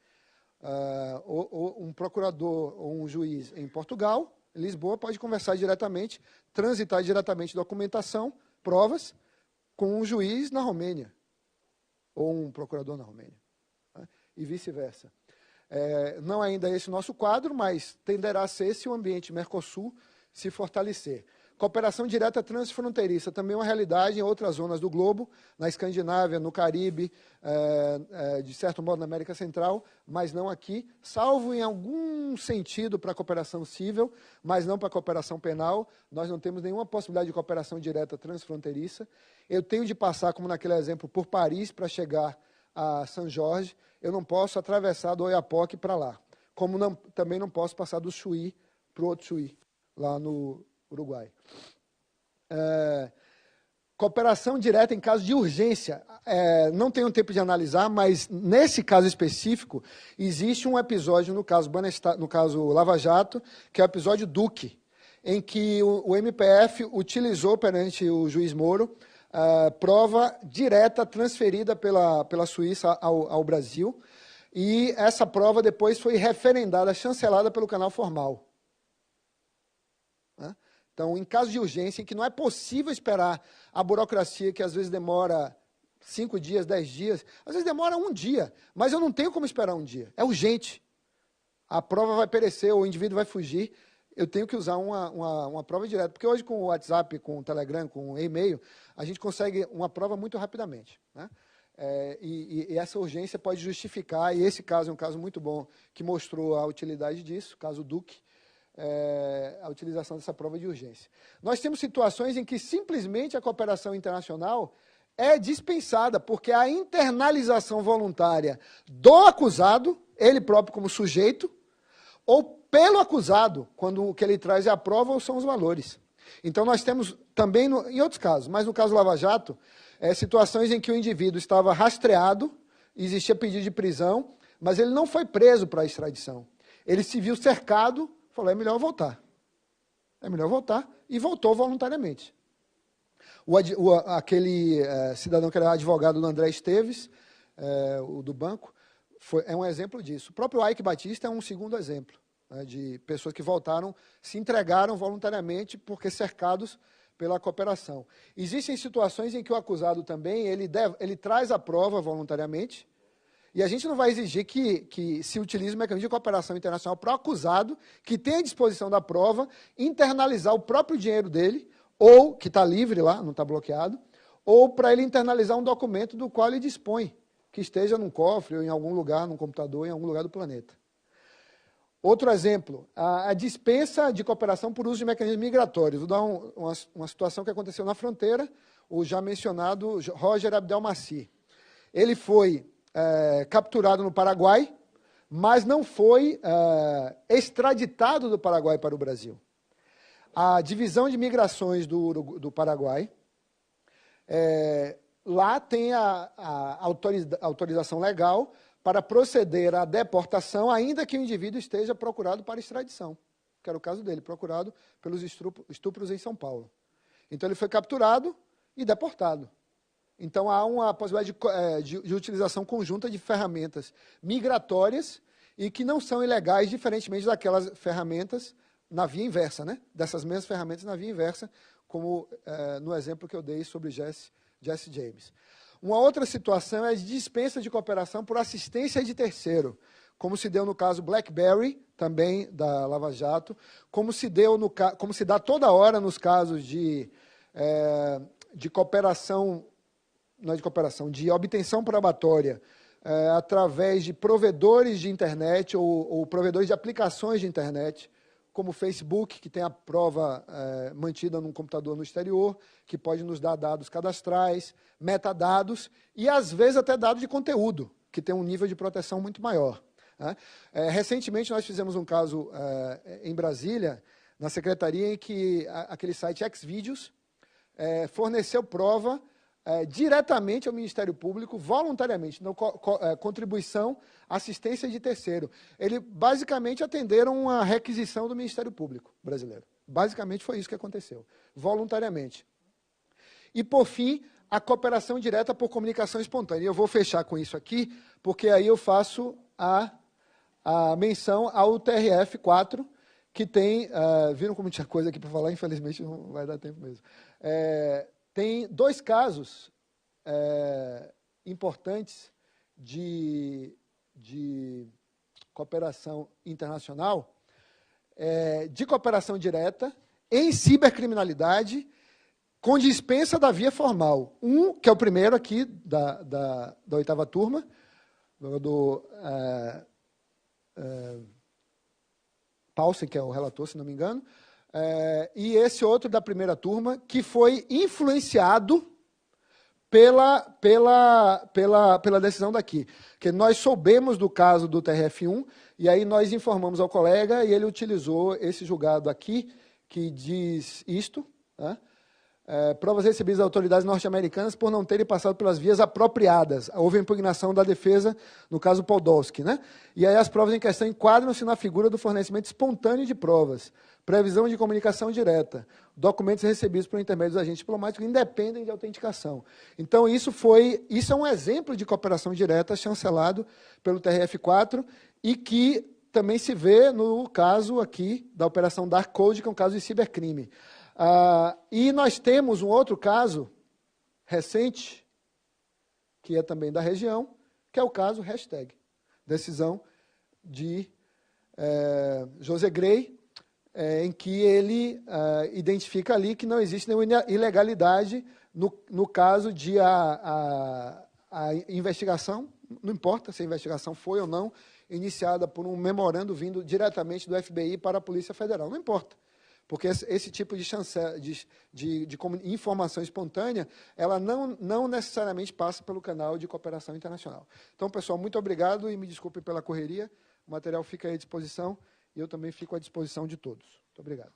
Um procurador ou um juiz em Portugal, em Lisboa, pode conversar diretamente, transitar diretamente documentação, provas, com um juiz na Romênia, ou um procurador na Romênia, né? E vice-versa. Não ainda esse o nosso quadro, mas tenderá a ser se o ambiente Mercosul se fortalecer. Cooperação direta transfronteiriça, também uma realidade em outras zonas do globo, na Escandinávia, no Caribe, de certo modo na América Central, mas não aqui, salvo em algum sentido para a cooperação civil, mas não para a cooperação penal. Nós não temos nenhuma possibilidade de cooperação direta transfronteiriça. Eu tenho de passar, como naquele exemplo, por Paris para chegar a São Jorge. Eu não posso atravessar do Oiapoque para lá, como também não posso passar do Chuí para o outro Chuí, lá no Uruguai. Cooperação direta em caso de urgência. Não tenho tempo de analisar, mas nesse caso específico, existe um episódio no caso Lava Jato, que é o episódio Duque, em que o MPF utilizou perante o juiz Moro prova direta transferida pela Suíça ao Brasil, e essa prova depois foi referendada, chancelada pelo canal formal. Então, em caso de urgência, em que não é possível esperar a burocracia, que às vezes demora 5 dias, 10 dias, às vezes demora 1 dia, mas eu não tenho como esperar 1 dia, é urgente. A prova vai perecer, o indivíduo vai fugir, eu tenho que usar uma prova direta, porque hoje com o WhatsApp, com o Telegram, com o e-mail, a gente consegue uma prova muito rapidamente, né? E essa urgência pode justificar, e esse caso é um caso muito bom, que mostrou a utilidade disso, o caso Duque, a utilização dessa prova de urgência. Nós temos situações em que simplesmente a cooperação internacional é dispensada, porque a internalização voluntária do acusado, ele próprio como sujeito, ou pelo acusado, quando o que ele traz é a prova ou são os valores. Então nós temos também, em outros casos, mas no caso Lava Jato, situações em que o indivíduo estava rastreado, existia pedido de prisão, mas ele não foi preso para a extradição. Ele se viu cercado, falou, é melhor voltar. É melhor voltar, e voltou voluntariamente. Aquele cidadão que era advogado do André Esteves, o do banco, é um exemplo disso. O próprio Ike Batista é um segundo exemplo, né, de pessoas que voltaram, se entregaram voluntariamente porque cercados pela cooperação. Existem situações em que o acusado também, ele traz a prova voluntariamente, e a gente não vai exigir que se utilize o mecanismo de cooperação internacional para o acusado, que tem à disposição da prova, internalizar o próprio dinheiro dele, ou que está livre lá, não está bloqueado, ou para ele internalizar um documento do qual ele dispõe, que esteja num cofre ou em algum lugar, num computador, em algum lugar do planeta. Outro exemplo, a dispensa de cooperação por uso de mecanismos migratórios. Vou dar uma situação que aconteceu na fronteira, o já mencionado Roger Abdelmaci. Ele foi capturado no Paraguai, mas não foi extraditado do Paraguai para o Brasil. A divisão de migrações do Paraguai, lá tem a autorização legal para proceder à deportação, ainda que o indivíduo esteja procurado para extradição, que era o caso dele, procurado pelos estupros em São Paulo. Então ele foi capturado e deportado. Então há uma possibilidade de utilização conjunta de ferramentas migratórias e que não são ilegais, diferentemente daquelas ferramentas na via inversa, né? Dessas mesmas ferramentas na via inversa, como no exemplo que eu dei sobre Jesse James. Uma outra situação é a dispensa de cooperação por assistência de terceiro, como se deu no caso BlackBerry, também da Lava Jato, como se dá toda hora nos casos de cooperação, não é de cooperação, de obtenção probatória, através de provedores de internet ou provedores de aplicações de internet, como o Facebook, que tem a prova mantida num computador no exterior, que pode nos dar dados cadastrais, metadados e, às vezes, até dados de conteúdo, que tem um nível de proteção muito maior. Recentemente, nós fizemos um caso em Brasília, na secretaria, em que aquele site Xvideos forneceu prova diretamente ao Ministério Público, voluntariamente, contribuição, assistência de terceiro. Eles basicamente atenderam uma requisição do Ministério Público brasileiro. Basicamente foi isso que aconteceu, voluntariamente. E, por fim, a cooperação direta por comunicação espontânea. Eu vou fechar com isso aqui, porque aí eu faço a menção ao TRF-4, que tem... viram como tinha coisa aqui para falar? Infelizmente não vai dar tempo mesmo. Tem dois casos importantes de cooperação internacional, de cooperação direta em cibercriminalidade, com dispensa da via formal. Que é o primeiro aqui da 8ª turma, do Paulsen, que é o relator, se não me engano, e esse outro da primeira turma, que foi influenciado pela decisão daqui. Porque nós soubemos do caso do TRF1, e aí nós informamos ao colega, e ele utilizou esse julgado aqui, que diz isto, né? Provas recebidas das autoridades norte-americanas por não terem passado pelas vias apropriadas. Houve impugnação da defesa, no caso Podolsky, né? E aí as provas em questão enquadram-se na figura do fornecimento espontâneo de provas, previsão de comunicação direta, documentos recebidos por intermédio dos agentes diplomáticos independem de autenticação. Então, isso é um exemplo de cooperação direta chancelado pelo TRF4 e que também se vê no caso aqui da Operação Dark Code, que é um caso de cibercrime. E nós temos um outro caso recente, que é também da região, que é o caso hashtag, decisão de José Grey, em que ele identifica ali que não existe nenhuma ilegalidade no caso de a investigação, não importa se a investigação foi ou não iniciada por um memorando vindo diretamente do FBI para a Polícia Federal, não importa. Porque esse tipo de informação espontânea, ela não necessariamente passa pelo canal de cooperação internacional. Então, pessoal, muito obrigado e me desculpe pela correria. O material fica aí à disposição e eu também fico à disposição de todos. Muito obrigado.